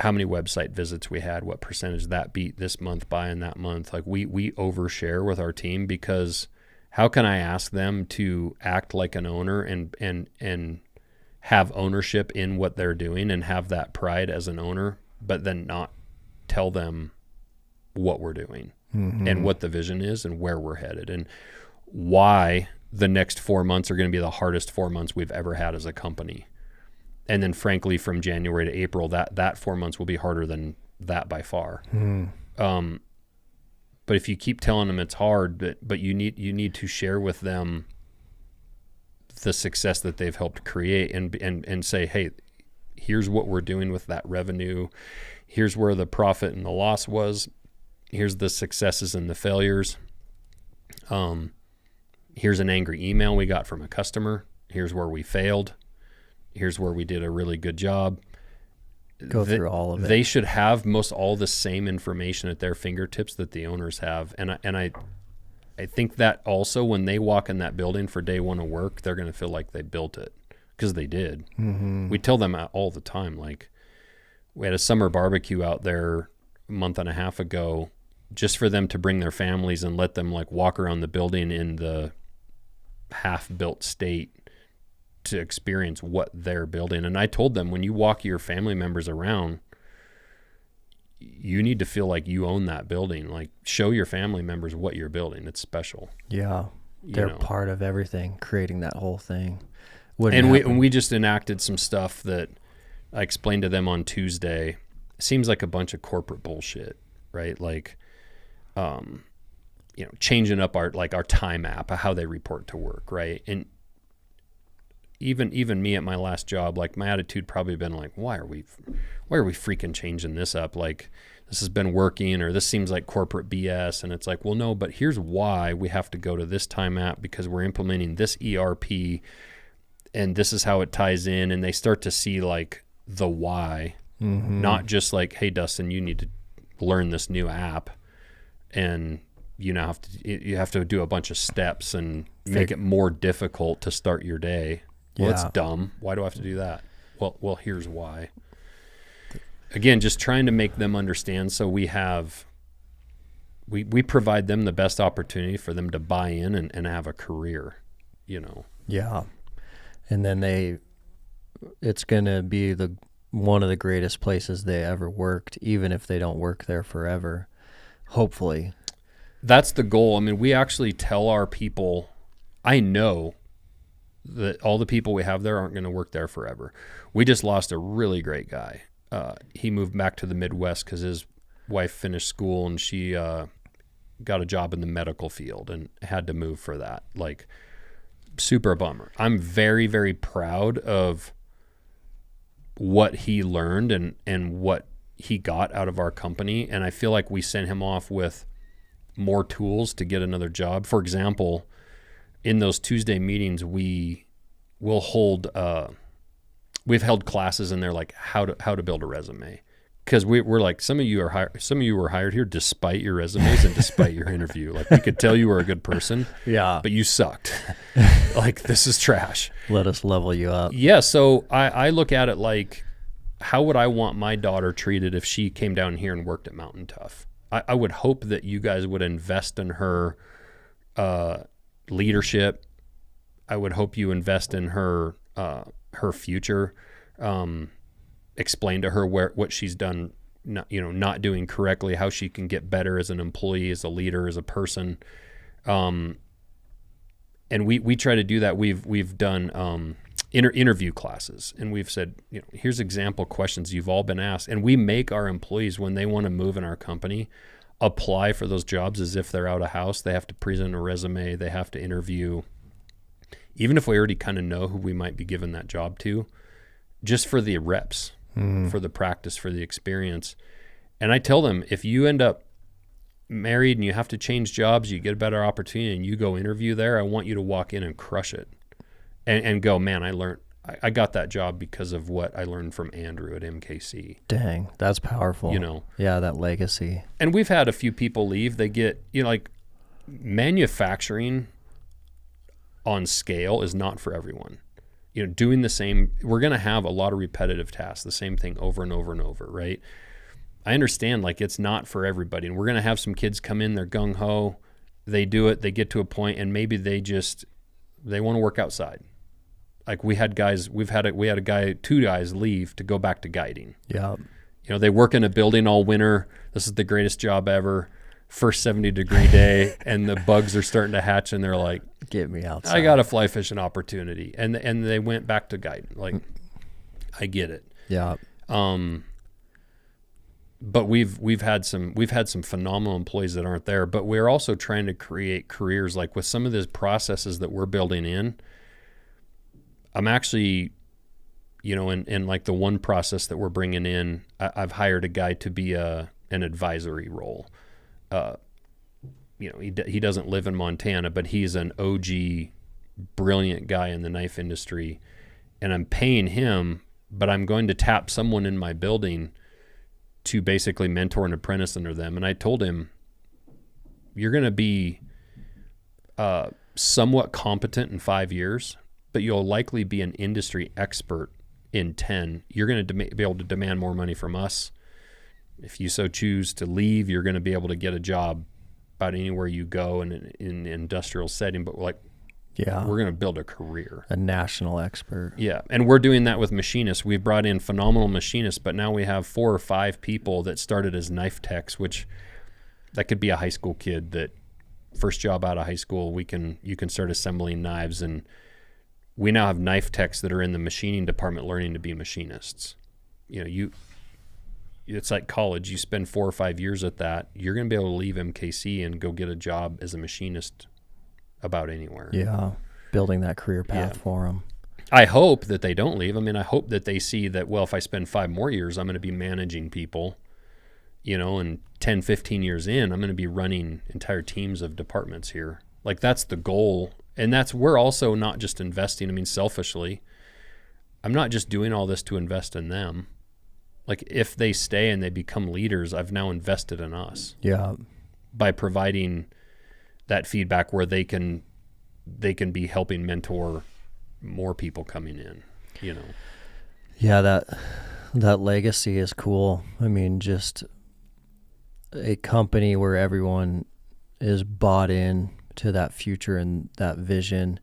S2: many website visits we had, what percentage that beat this month by and that month. Like we overshare with our team, because how can I ask them to act like an owner and have ownership in what they're doing and have that pride as an owner, but then not tell them what we're doing, mm-hmm. and what the vision is and where we're headed and why the next 4 months are going to be the hardest 4 months we've ever had as a company. And then frankly, from January to April, that 4 months will be harder than that by far. But if you keep telling them it's hard, but you need to share with them the success that they've helped create and say, hey, here's what we're doing with that revenue. Here's where the profit and the loss was. Here's the successes and the failures. Here's an angry email we got from a customer. Here's where we failed. Here's where we did a really good job.
S1: Go through all of it.
S2: They should have most all the same information at their fingertips that the owners have. And I think that also when they walk in that building for day one of work, they're going to feel like they built it because they did. We tell them all the time, like we had a summer barbecue out there a month and a half ago just for them to bring their families and let them like walk around the building in the half-built state to experience what they're building. And I told them, when you walk your family members around, you need to feel like you own that building. Like, show your family members what you're building. It's special.
S1: Yeah. They're part of everything, creating that whole thing.
S2: And we just enacted some stuff that I explained to them on Tuesday. It seems like a bunch of corporate bullshit, right? Like, changing up our time app, how they report to work, right? And even me at my last job, like my attitude probably been like, why are we freaking changing this up? Like, this has been working, or this seems like corporate BS. And it's like, well, no, but here's why we have to go to this time app, because we're implementing this ERP and this is how it ties in. And they start to see like the why, not just like, hey, Dustin, you need to learn this new app and you have to do a bunch of steps and make it more difficult to start your day. Well, it's dumb. Why do I have to do that? Well, here's why. Again, just trying to make them understand. So we provide them the best opportunity for them to buy in and have a career,
S1: Yeah. And then it's going to be one of the greatest places they ever worked, even if they don't work there forever. Hopefully.
S2: That's the goal. I mean, we actually tell our people, I know that all the people we have there aren't going to work there forever. We just lost a really great guy. He moved back to the Midwest because his wife finished school and she got a job in the medical field and had to move for that. Like, super bummer. I'm very, very proud of what he learned and what he got out of our company. And I feel like we sent him off with more tools to get another job. For example, in those Tuesday meetings, we've held classes in there, like how to build a resume. Because we're like, some of you were hired here despite your resumes and despite your interview. Like, we could tell you were a good person, but you sucked. Like, this is trash.
S1: Let us level you up.
S2: Yeah, so I look at it like, how would I want my daughter treated if she came down here and worked at Mountain Tough? I would hope that you guys would invest in her leadership. I would hope you invest in her future. Explain to her what she's done, not doing correctly, how she can get better as an employee, as a leader, as a person. And we try to do that. We've done interview classes, and we've said, here's example questions you've all been asked, and we make our employees, when they want to move in our company, apply for those jobs as if they're out of house. They have to present a resume. They have to interview, even if we already kind of know who we might be giving that job to, just for the reps, for the practice, for the experience. And I tell them, if you end up married and you have to change jobs, you get a better opportunity and you go interview there, I want you to walk in and crush it and go, man, I got that job because of what I learned from Andrew at MKC.
S1: Dang, that's powerful. Yeah, that legacy.
S2: And we've had a few people leave. They get, like, manufacturing on scale is not for everyone. Doing the same, we're going to have a lot of repetitive tasks, the same thing over and over and over, right? I understand, like, it's not for everybody. And we're going to have some kids come in, they're gung-ho, they do it, they get to a point, and maybe they want to work outside. Like, we had two guys leave to go back to guiding.
S1: Yeah.
S2: They work in a building all winter. This is the greatest job ever. First 70-degree day, and the bugs are starting to hatch, and they're like, "Get me outside! I got a fly fishing opportunity." And they went back to guiding. Like, I get it.
S1: Yeah.
S2: But we've had some phenomenal employees that aren't there, but we're also trying to create careers. Like with some of these processes that we're building in, I'm actually, in like the one process that we're bringing in, I've hired a guy to be an advisory role. He doesn't live in Montana, but he's an OG, brilliant guy in the knife industry, and I'm paying him, but I'm going to tap someone in my building to basically mentor an apprentice under them. And I told him, you're going to be somewhat competent in 5 years, but you'll likely be an industry expert in 10. You're going to be able to demand more money from us. If you so choose to leave, you're going to be able to get a job about anywhere you go in an industrial setting. But we're going to build a career.
S1: A national expert.
S2: Yeah. And we're doing that with machinists. We've brought in phenomenal machinists, but now we have 4 or 5 people that started as knife techs, which that could be a high school kid that first job out of high school, you can start assembling knives. And we now have knife techs that are in the machining department learning to be machinists. It's like college. You spend 4 or 5 years at that. You're going to be able to leave MKC and go get a job as a machinist about anywhere.
S1: Yeah, building that career path for them.
S2: I hope that they don't leave. I mean, I hope that they see that, well, if I spend 5 more years, I'm going to be managing people, and 10, 15 years in, I'm going to be running entire teams of departments here. Like, that's the goal. And we're also not just investing. I mean, selfishly, I'm not just doing all this to invest in them. Like, if they stay and they become leaders, I've now invested in us.
S1: Yeah.
S2: By providing that feedback where they can be helping mentor more people coming in,
S1: Yeah, that legacy is cool. I mean, just a company where everyone is bought in to that future and that vision,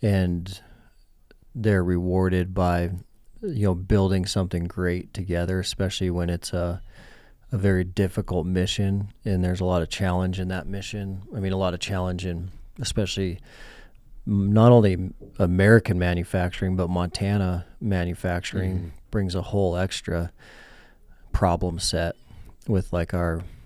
S1: and they're rewarded by building something great together, especially when it's a very difficult mission and there's a lot of challenge in that mission. I mean, a lot of challenge in especially not only American manufacturing, but Montana manufacturing brings a whole extra problem set with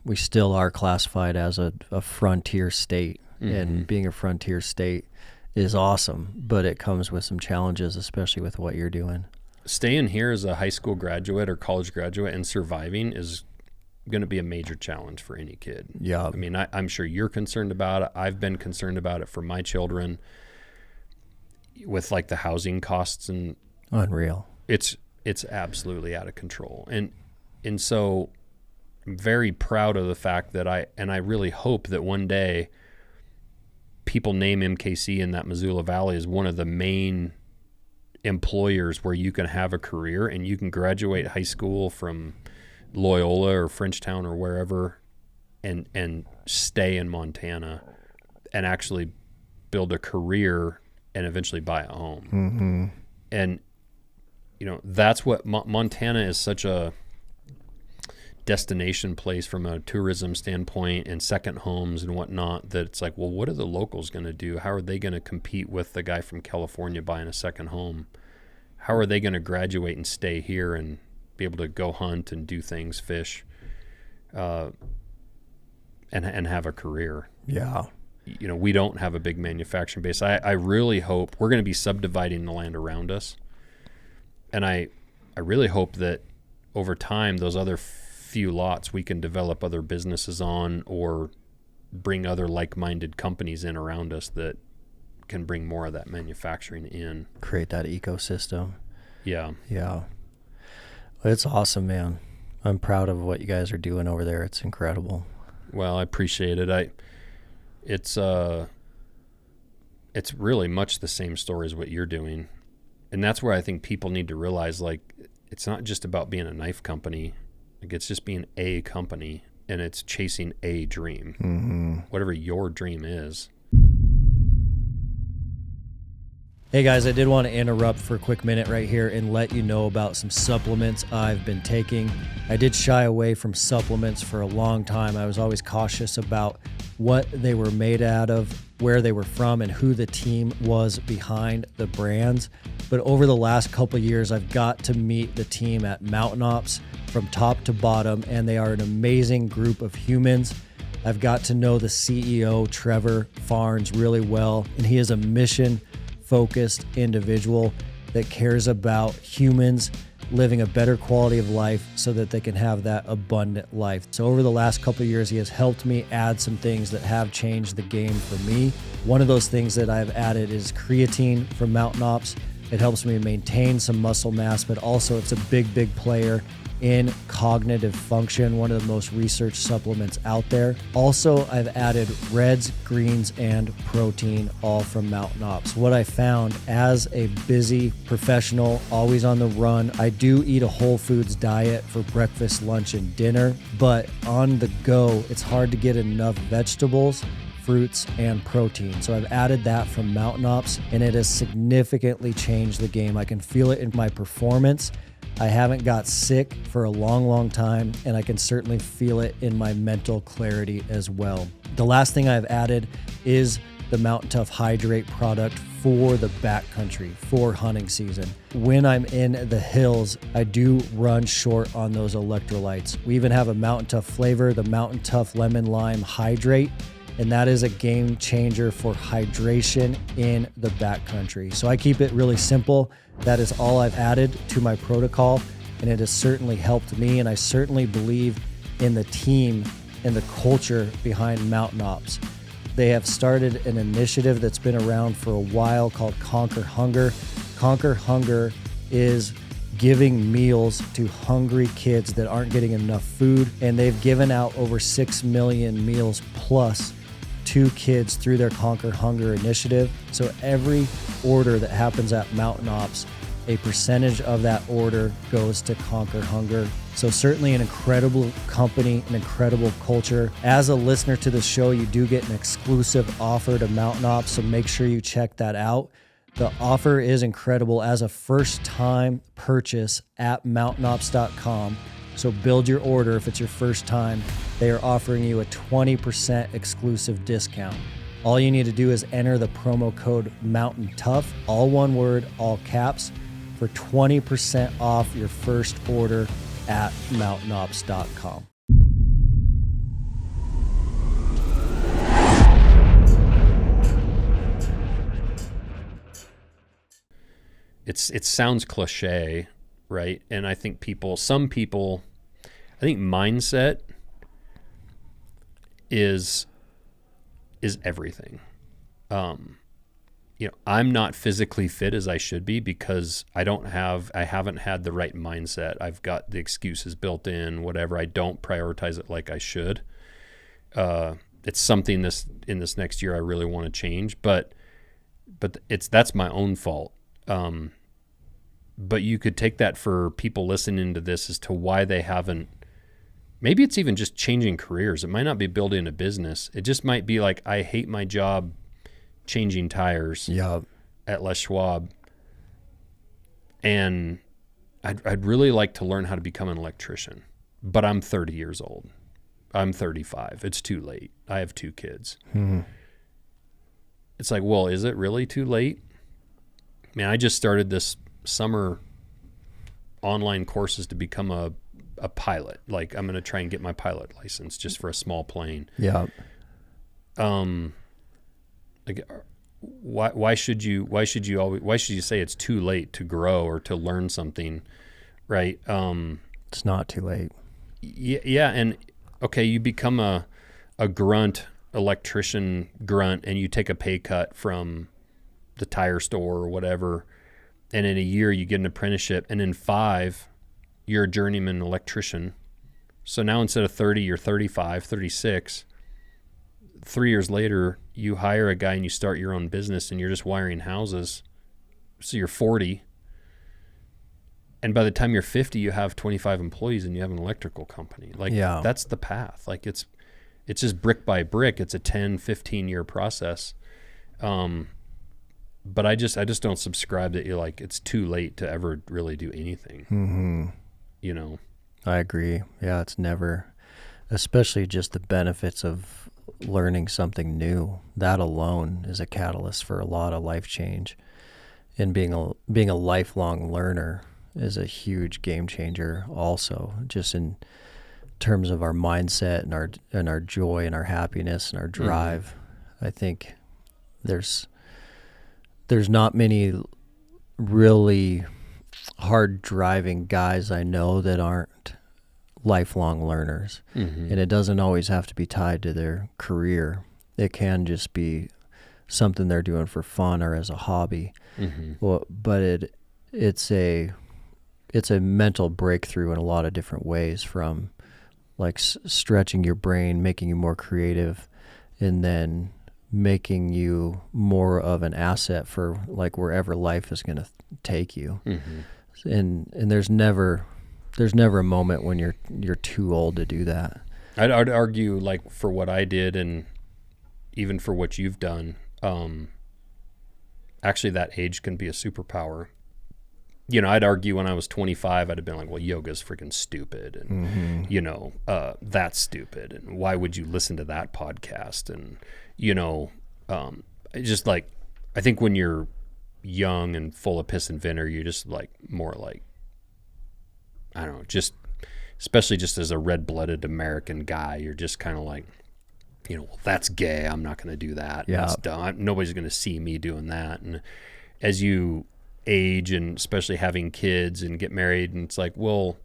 S1: we still are classified as a frontier state, and being a frontier state is awesome, but it comes with some challenges, especially with what you're doing.
S2: Staying here as a high school graduate or college graduate and surviving is going to be a major challenge for any kid.
S1: Yeah.
S2: I mean, I'm sure you're concerned about it. I've been concerned about it for my children with like the housing costs, and
S1: unreal.
S2: It's absolutely out of control. And so I'm very proud of the fact that I really hope that one day people name MKC in that Missoula Valley as one of the main employers where you can have a career and you can graduate high school from Loyola or Frenchtown or wherever and stay in Montana and actually build a career and eventually buy a home. And that's what Montana is, such a destination place from a tourism standpoint and second homes and whatnot, that it's like, well, what are the locals going to do? How are they going to compete with the guy from California buying a second home? How are they going to graduate and stay here and be able to go hunt and do things, fish, and have a career?
S1: Yeah.
S2: We don't have a big manufacturing base. I really hope we're going to be subdividing the land around us. And I really hope that over time, those other few lots we can develop other businesses on, or bring other like-minded companies in around us that can bring more of that manufacturing in. Create
S1: that ecosystem.
S2: Yeah.
S1: Yeah. It's awesome, man. I'm proud of what you guys are doing over there. It's incredible.
S2: Well, I appreciate it. It's really much the same story as what you're doing. And that's where I think people need to realize, like, it's not just about being a knife company. Like, it's just being a company, and it's chasing a dream,
S1: 嗯
S2: whatever your dream is.
S1: Hey guys, I did want to interrupt for a quick minute right here and let you know about some supplements I've been taking. I did shy away from supplements for a long time. I was always cautious about what they were made out of, where they were from, and who the team was behind the brands. But over the last couple of years, I've got to meet the team at Mountain Ops from top to bottom, and they are an amazing group of humans. I've got to know the CEO, Trevor Farnes, really well, and he is a mission-focused individual that cares about humans living a better quality of life so that they can have that abundant life. So over the last couple of years, he has helped me add some things that have changed the game for me. One of those things that I've added is creatine from Mountain Ops. It helps me maintain some muscle mass, but also it's a big player in cognitive function, one of the most researched supplements out there. Also, I've added reds, greens, and protein, all from Mountain Ops. What I found as a busy professional, always on the run, I do eat a whole foods diet for breakfast, lunch, and dinner, but on the go, it's hard to get enough vegetables, fruits, and protein. So I've added that from Mountain Ops, and it has significantly changed the game. I can feel it in my performance. I haven't got sick for a long time, and I can certainly feel it in my mental clarity as well. The last thing I've added is the Mountain Tough Hydrate product for the backcountry, for hunting season. When I'm in the hills, I do run short on those electrolytes. We even have a Mountain Tough flavor, the Mountain Tough Lemon Lime Hydrate, and that is a game changer for hydration in the backcountry. So I keep it really simple. That is all I've added to my protocol, and it has certainly helped me, and I certainly believe in the team and the culture behind Mountain Ops. They have started an initiative that's been around for a while called Conquer Hunger. Conquer Hunger is giving meals to hungry kids that aren't getting enough food, and they've given out over 6 million meals plus to kids through their Conquer Hunger initiative. So every order that happens at Mountain Ops, a percentage of that order goes to Conquer Hunger. So certainly an incredible company, an incredible culture. As a listener to the show, you do get an exclusive offer to Mountain Ops, so make sure you check that out. The offer is incredible as a first-time purchase at mountainops.com. So build your order if it's your first time. They are offering you a 20% exclusive discount. All you need to do is enter the promo code Mountain Tough, all one word, all caps, for 20% off your first order at mountainops.com.
S2: It sounds cliche, right? And I think I think mindset is everything. I'm not physically fit as I should be because I haven't had the right mindset. I've got the excuses built in, whatever. I don't prioritize it like I should. It's something in this next year I really want to change, but that's my own fault. But you could take that for people listening to this as to why they haven't. Maybe it's even just changing careers. It might not be building a business. It just might be like, I hate my job changing tires at Les Schwab. And I'd really like to learn how to become an electrician. But I'm 30 years old. I'm 35. It's too late. I have 2 kids. It's like, well, is it really too late? Man, I just started this summer online courses to become a pilot. Like, I'm going to try and get my pilot license just for a small plane.
S1: Yeah.
S2: Like, why should you say it's too late to grow or to learn something, right?
S1: It's not too late.
S2: Yeah. And okay, you become a electrician grunt, and you take a pay cut from the tire store or whatever. And in a year you get an apprenticeship, and in 5 you're a journeyman electrician. So now instead of 30, you're 35, 36. 3 years later, you hire a guy and you start your own business, and you're just wiring houses. So you're 40. And by the time you're 50, you have 25 employees and you have an electrical company. Like, that's the path. Like, it's just brick by brick. It's a 10, 15-year process. but I just don't subscribe that you're like, it's too late to ever really do anything.
S1: Mm-hmm.
S2: You know?
S1: I agree. Yeah, it's never, especially just the benefits of learning something new. That alone is a catalyst for a lot of life change. And being a lifelong learner is a huge game changer also, just in terms of our mindset and our joy and our happiness and our drive. I think there's not many really hard driving guys I know that aren't lifelong learners. And it doesn't always have to be tied to their career. It can just be something they're doing for fun or as a hobby. Well, but it's a mental breakthrough in a lot of different ways, from like stretching your brain, making you more creative, and then making you more of an asset for like wherever life is going to take you. And there's never a moment when you're too old to do that.
S2: I'd argue, like, for what I did and even for what you've done, actually that age can be a superpower. You know, I'd argue when I was 25, I'd have been like, well, yoga's freaking stupid. And, you know, that's stupid. And why would you listen to that podcast? And, you know, just like, I think when you're young and full of piss and vinegar, you're just like more like, I don't know, just, especially just as a red-blooded American guy, you're just kind of like, you know, well, that's gay. I'm not going to do that.
S1: Yeah.
S2: That's dumb. Nobody's going to see me doing that. And as you age, and especially having kids and get married, and it's like, well,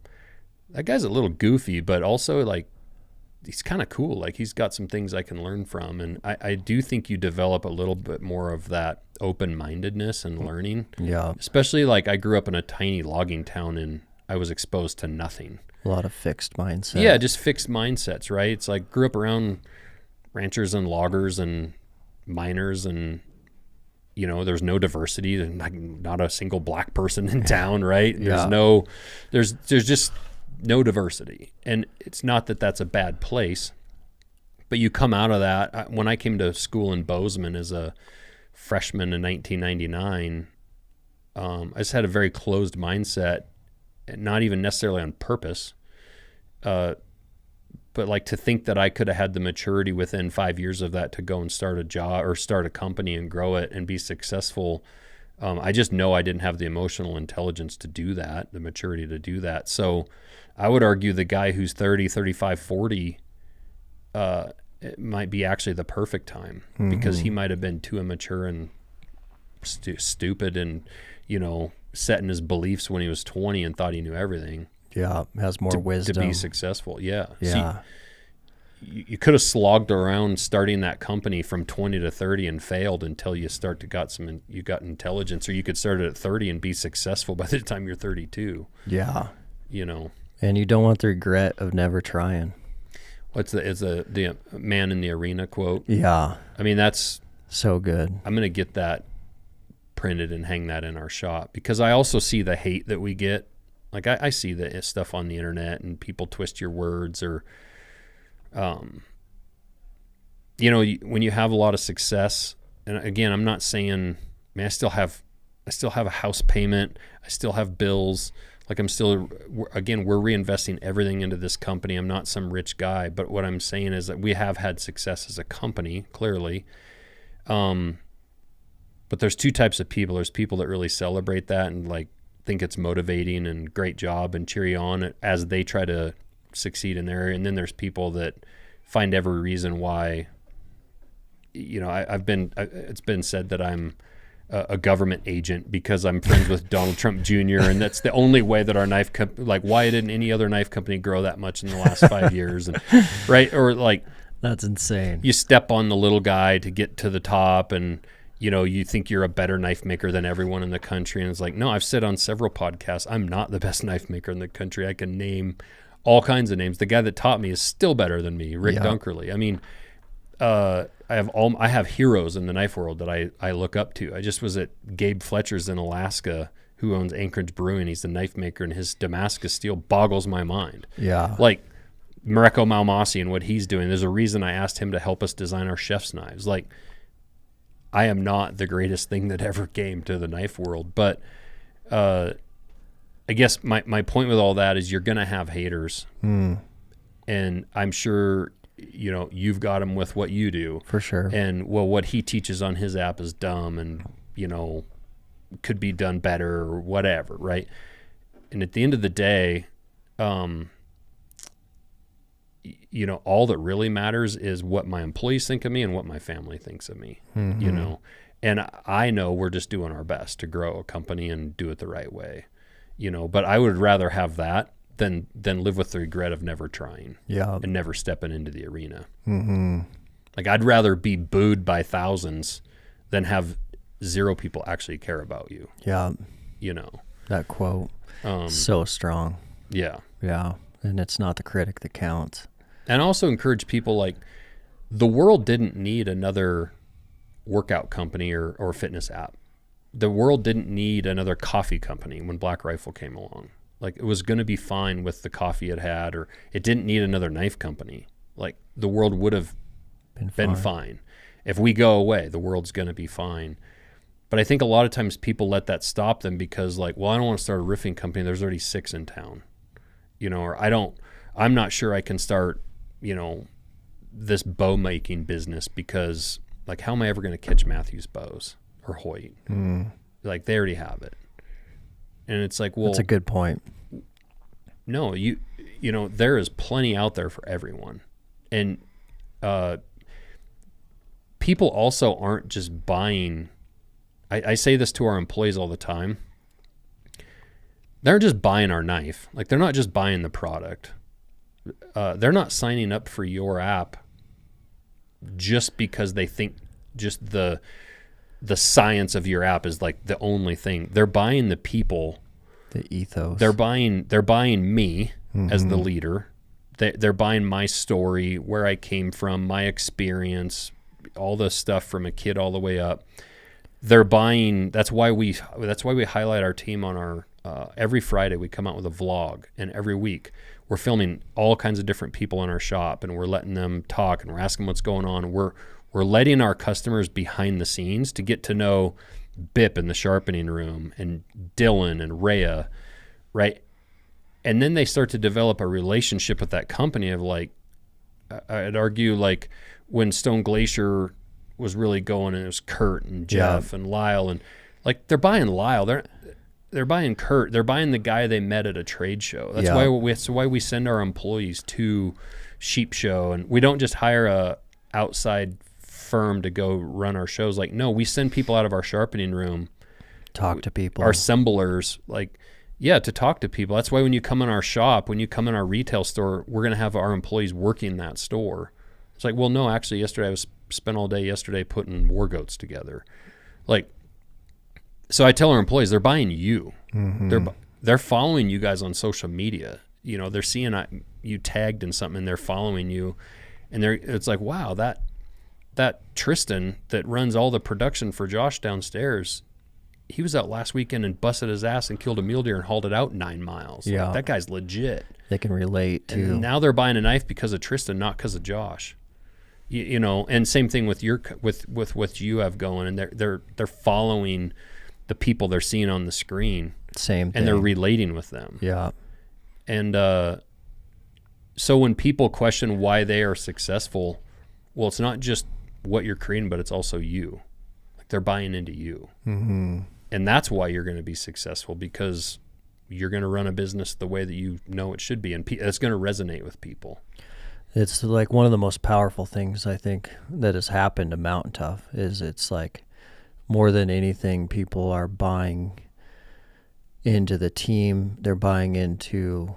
S2: that guy's a little goofy, but also like he's kind of cool. Like he's got some things I can learn from. And I do think you develop a little bit more of that open-mindedness and learning.
S1: Yeah.
S2: Especially like I grew up in a tiny logging town and I was exposed to nothing.
S1: A lot of fixed mindset.
S2: Yeah, just fixed mindsets, right? It's like grew up around ranchers and loggers and miners, and you know, there's no diversity, and like not a single black person in town, right?
S1: Yeah.
S2: There's just no diversity. And it's not that that's a bad place, but you come out of that. When I came to school in Bozeman as a freshman in 1999, I just had a very closed mindset, not even necessarily on purpose, but like to think that I could have had the maturity within 5 years of that to go and start a job or start a company and grow it and be successful. I just know I didn't have the emotional intelligence to do that, the maturity to do that. So I would argue the guy who's 30, 35, 40, it might be actually the perfect time, because he might have been too immature and stupid and, you know, set in his beliefs when he was 20 and thought he knew everything.
S1: Yeah, has more wisdom
S2: to be successful. Yeah.
S1: Yeah.
S2: See, you could have slogged around starting that company from 20 to 30 and failed until you you got intelligence, or you could start it at 30 and be successful by the time you're 32.
S1: Yeah.
S2: You know.
S1: And you don't want the regret of never trying.
S2: What's the man in the arena quote?
S1: Yeah.
S2: I mean, that's
S1: so good.
S2: I'm going to get that printed and hang that in our shop, because I also see the hate that we get. Like I see the stuff on the internet and people twist your words, or, you know, when you have a lot of success, and again, I'm not saying, man, I still have a house payment. I still have bills. Like we're reinvesting everything into this company. I'm not some rich guy, but what I'm saying is that we have had success as a company, clearly. But there's two types of people. There's people that really celebrate that and like think it's motivating and great job and cheer you on as they try to succeed in their area. And then there's people that find every reason why, you know, it's been said that I'm a government agent because I'm friends with Donald Trump Jr. And that's the only way that our knife company, like why didn't any other knife company grow that much in the last 5 years? And, right. Or like,
S1: that's insane.
S2: You step on the little guy to get to the top, and you know, you think you're a better knife maker than everyone in the country. And it's like, no, I've said on several podcasts, I'm not the best knife maker in the country. I can name all kinds of names. The guy that taught me is still better than me, Rick Dunkerley. I mean, I have heroes in the knife world that I look up to. I just was at Gabe Fletcher's in Alaska, who owns Anchorage Brewing. He's the knife maker, and his Damascus steel boggles my mind.
S1: Yeah.
S2: Like Mareko Malmasi and what he's doing. There's a reason I asked him to help us design our chef's knives. Like, I am not the greatest thing that ever came to the knife world. But I guess my point with all that is you're going to have haters. And I'm sure, you know, you've got them with what you do.
S1: For sure.
S2: And, well, what he teaches on his app is dumb and, you know, could be done better or whatever, right? And at the end of the day, you know, all that really matters is what my employees think of me and what my family thinks of me, you know. And I know we're just doing our best to grow a company and do it the right way, you know. But I would rather have that than live with the regret of never trying and never stepping into the arena. Like, I'd rather be booed by thousands than have 0 people actually care about you. You know.
S1: That quote, so strong.
S2: Yeah.
S1: And it's not the critic that counts.
S2: And also encourage people, like, the world didn't need another workout company or fitness app. The world didn't need another coffee company when Black Rifle came along. Like, it was going to be fine with the coffee it had, or it didn't need another knife company. Like, the world would have been fine. If we go away, the world's going to be fine. But I think a lot of times people let that stop them because, like, well, I don't want to start a roofing company. There's already 6 in town, you know, or I'm not sure I can start, you know, this bow making business because, like, how am I ever going to catch Matthews bows or Hoyt? Like, they already have it. And it's like, well,
S1: that's a good point.
S2: No, you know, there is plenty out there for everyone. And people also aren't just buying. I say this to our employees all the time. They're just buying our knife. Like, they're not just buying the product. They're not signing up for your app just because they think just the science of your app is like the only thing. They're buying the people,
S1: the ethos.
S2: They're buying me as the leader. They're buying my story, where I came from, my experience, all the stuff from a kid all the way up. They're buying. That's why we highlight our team on our every Friday. We come out with a vlog, and every week we're filming all kinds of different people in our shop, and we're letting them talk, and we're asking what's going on. We're letting our customers behind the scenes to get to know Bip in the sharpening room and Dylan and Rhea, right? And then they start to develop a relationship with that company of, like, I'd argue, like, when Stone Glacier was really going, and it was Kurt and Jeff and Lyle, and, like, they're buying Lyle. They're buying Kurt. They're buying the guy they met at a trade show. That's why we send our employees to Sheep Show, and we don't just hire a outside firm to go run our shows. Like, no, we send people out of our sharpening room,
S1: talk to people,
S2: our assemblers, like, to talk to people. That's why when you come in our shop, when you come in our retail store, we're going to have our employees working that store. It's like, well, no, actually, yesterday I was spent all day yesterday putting war goats together. Like, so I tell our employees, they're buying you. They're following you guys on social media. You know, they're seeing you tagged in something, and they're following you, and it's like, wow, that Tristan that runs all the production for Josh downstairs, he was out last weekend and busted his ass and killed a mule deer and hauled it out 9 miles.
S1: Yeah.
S2: Like, that guy's legit.
S1: They can relate to.
S2: And now they're buying a knife because of Tristan, not because of Josh. You know, and same thing with with what you have going, and they're following the people they're seeing on the screen.
S1: Same thing.
S2: And they're relating with them.
S1: Yeah.
S2: And so when people question why they are successful, well, it's not just what you're creating, but it's also you. Like, they're buying into you. And that's why you're going to be successful, because you're going to run a business the way that you know it should be, and it's going to resonate with people.
S1: It's like one of the most powerful things I think that has happened to Mountain Tough is it's like more than anything, people are buying into the team. They're buying into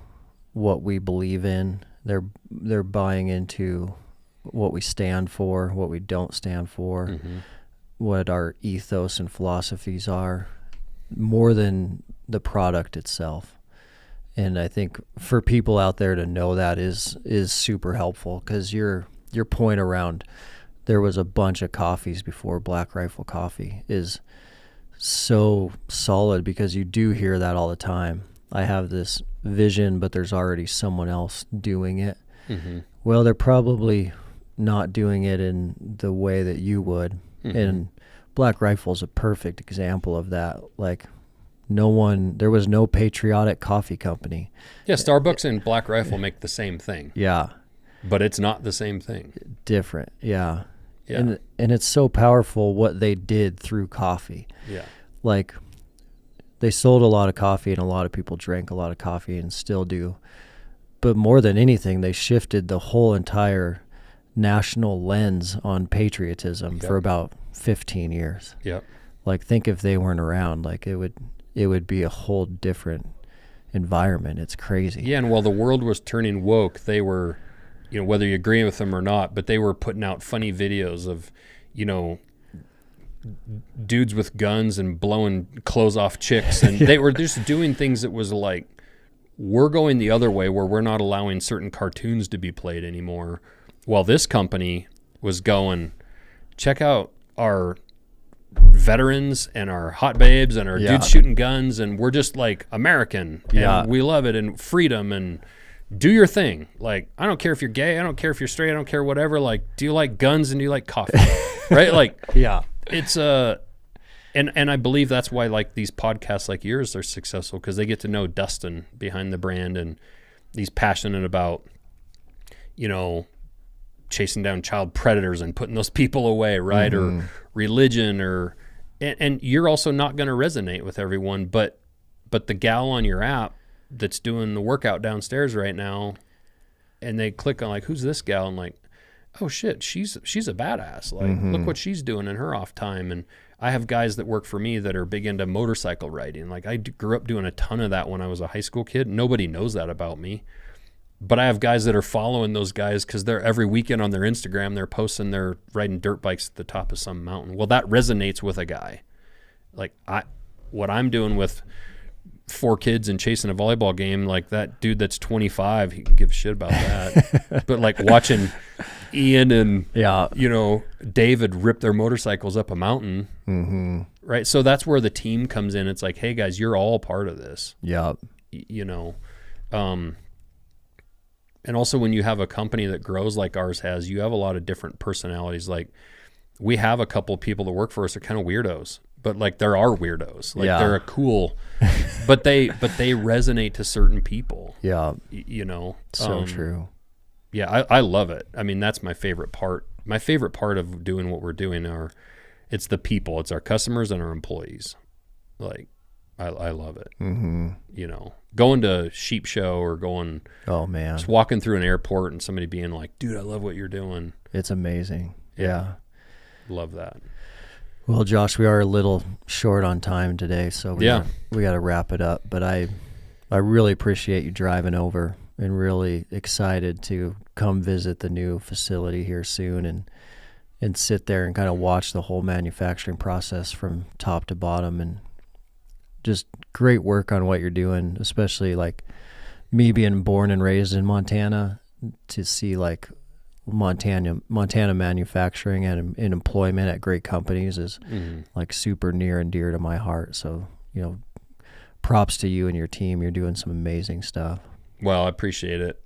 S1: what we believe in. They're buying into what we stand for, what we don't stand for, what our ethos and philosophies are, more than the product itself. And I think for people out there to know that is super helpful, because your point around there was a bunch of coffees before Black Rifle Coffee is so solid, because you do hear that all the time. I have this vision, but there's already someone else doing it. Well, they're probably not doing it in the way that you would. And Black Rifle's a perfect example of that. Like, there was no patriotic coffee company.
S2: Yeah, Starbucks and Black Rifle make the same thing.
S1: Yeah.
S2: But it's not the same thing.
S1: Different, yeah.
S2: Yeah.
S1: And it's so powerful what they did through coffee.
S2: Yeah.
S1: Like, they sold a lot of coffee and a lot of people drank a lot of coffee and still do. But more than anything, they shifted the whole entire national lens on patriotism for about 15 years.
S2: Yep.
S1: Like, think if they weren't around, like it would be a whole different environment. It's crazy.
S2: Yeah, and while the world was turning woke, they were, whether you agree with them or not, but they were putting out funny videos of, dudes with guns and blowing clothes off chicks, and they were just doing things that was like, we're going the other way where we're not allowing certain cartoons to be played anymore. While this company was going, check out our veterans and our hot babes and our dudes shooting guns, and we're just like American and we love it and freedom and do your thing. Like, I don't care if you're gay, I don't care if you're straight, I don't care whatever. Like, do you like guns and do you like coffee? Right? Like, it's and I believe that's why like these podcasts like yours are successful, because they get to know Dustin behind the brand, and he's passionate about, chasing down child predators and putting those people away, right? Mm-hmm. Or religion, and you're also not going to resonate with everyone, but the gal on your app that's doing the workout downstairs right now, and they click on like, who's this gal? And like, oh shit, she's a badass. Like, look what she's doing in her off time. And I have guys that work for me that are big into motorcycle riding. Like, I grew up doing a ton of that when I was a high school kid. Nobody knows that about me. But I have guys that are following those guys because they're every weekend on their Instagram, they're posting they're riding dirt bikes at the top of some mountain. Well, that resonates with a guy. Like, what I'm doing with 4 kids and chasing a volleyball game, like that dude that's 25, he can give a shit about that. But like watching Ian and David rip their motorcycles up a mountain, right? So that's where the team comes in. It's like, hey guys, you're all part of this. And also when you have a company that grows like ours has, you have a lot of different personalities. Like, we have a couple of people that work for us that are kind of weirdos, but like there are weirdos. Like they're a cool, but they resonate to certain people. Yeah.
S1: So true.
S2: Yeah. I love it. I mean, that's my favorite part. My favorite part of doing what we're doing it's the people, it's our customers and our employees. Like, I love it. Going to Sheep Show or just walking through an airport and somebody being like, dude, I love what you're doing.
S1: It's amazing. Yeah.
S2: Love that.
S1: Well, Josh, we are a little short on time today, so we got to wrap it up. But I really appreciate you driving over, and really excited to come visit the new facility here soon and sit there and kind of watch the whole manufacturing process from top to bottom. And just great work on what you're doing, especially like me being born and raised in Montana, to see like Montana manufacturing and employment at great companies is like super near and dear to my heart. So, props to you and your team. You're doing some amazing stuff.
S2: Well, I appreciate it.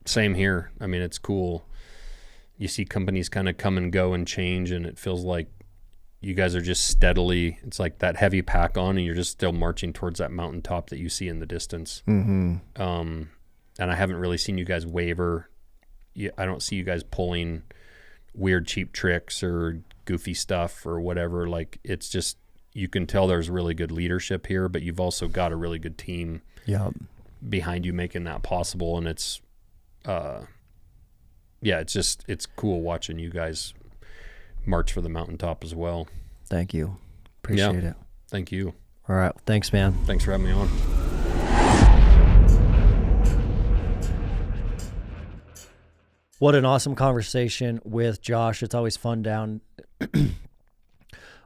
S2: Same here. I mean, it's cool. You see companies kind of come and go and change, and it feels like you guys are just steadily, it's like that heavy pack on, and you're just still marching towards that mountaintop that you see in the distance. And I haven't really seen you guys waver. I don't see you guys pulling weird, cheap tricks or goofy stuff or whatever. Like, it's just, you can tell there's really good leadership here, but you've also got a really good team behind you making that possible. And it's, it's cool watching you guys march for the mountaintop as well.
S1: Thank you. Appreciate it.
S2: Thank you.
S1: All right. Thanks, man.
S2: Thanks for having me on.
S1: What an awesome conversation with Josh. It's always fun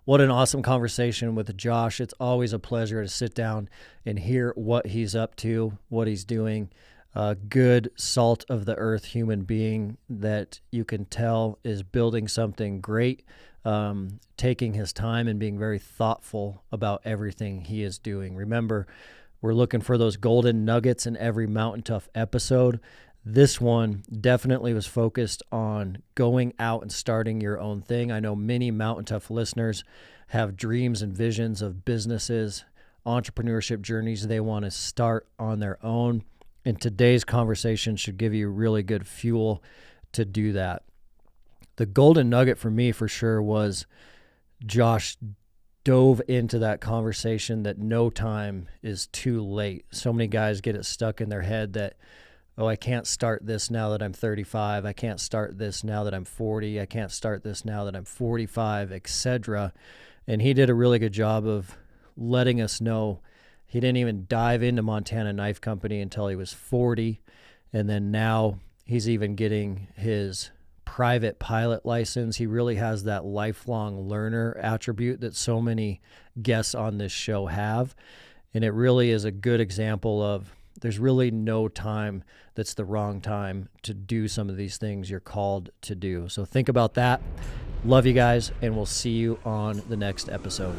S1: What an awesome conversation with Josh. It's always a pleasure to sit down and hear what he's up to, what he's doing. A good salt of the earth human being that you can tell is building something great, taking his time and being very thoughtful about everything he is doing. Remember, we're looking for those golden nuggets in every Mountain Tough episode. This one definitely was focused on going out and starting your own thing. I know many Mountain Tough listeners have dreams and visions of businesses, entrepreneurship journeys they want to start on their own. And today's conversation should give you really good fuel to do that. The golden nugget for me for sure was Josh dove into that conversation that no time is too late. So many guys get it stuck in their head that, oh, I can't start this now that I'm 35. I can't start this now that I'm 40. I can't start this now that I'm 45, etc. And he did a really good job of letting us know he didn't even dive into Montana Knife Company until he was 40. And then now he's even getting his private pilot license. He really has that lifelong learner attribute that so many guests on this show have. And it really is a good example of there's really no time that's the wrong time to do some of these things you're called to do. So think about that. Love you guys, and we'll see you on the next episode.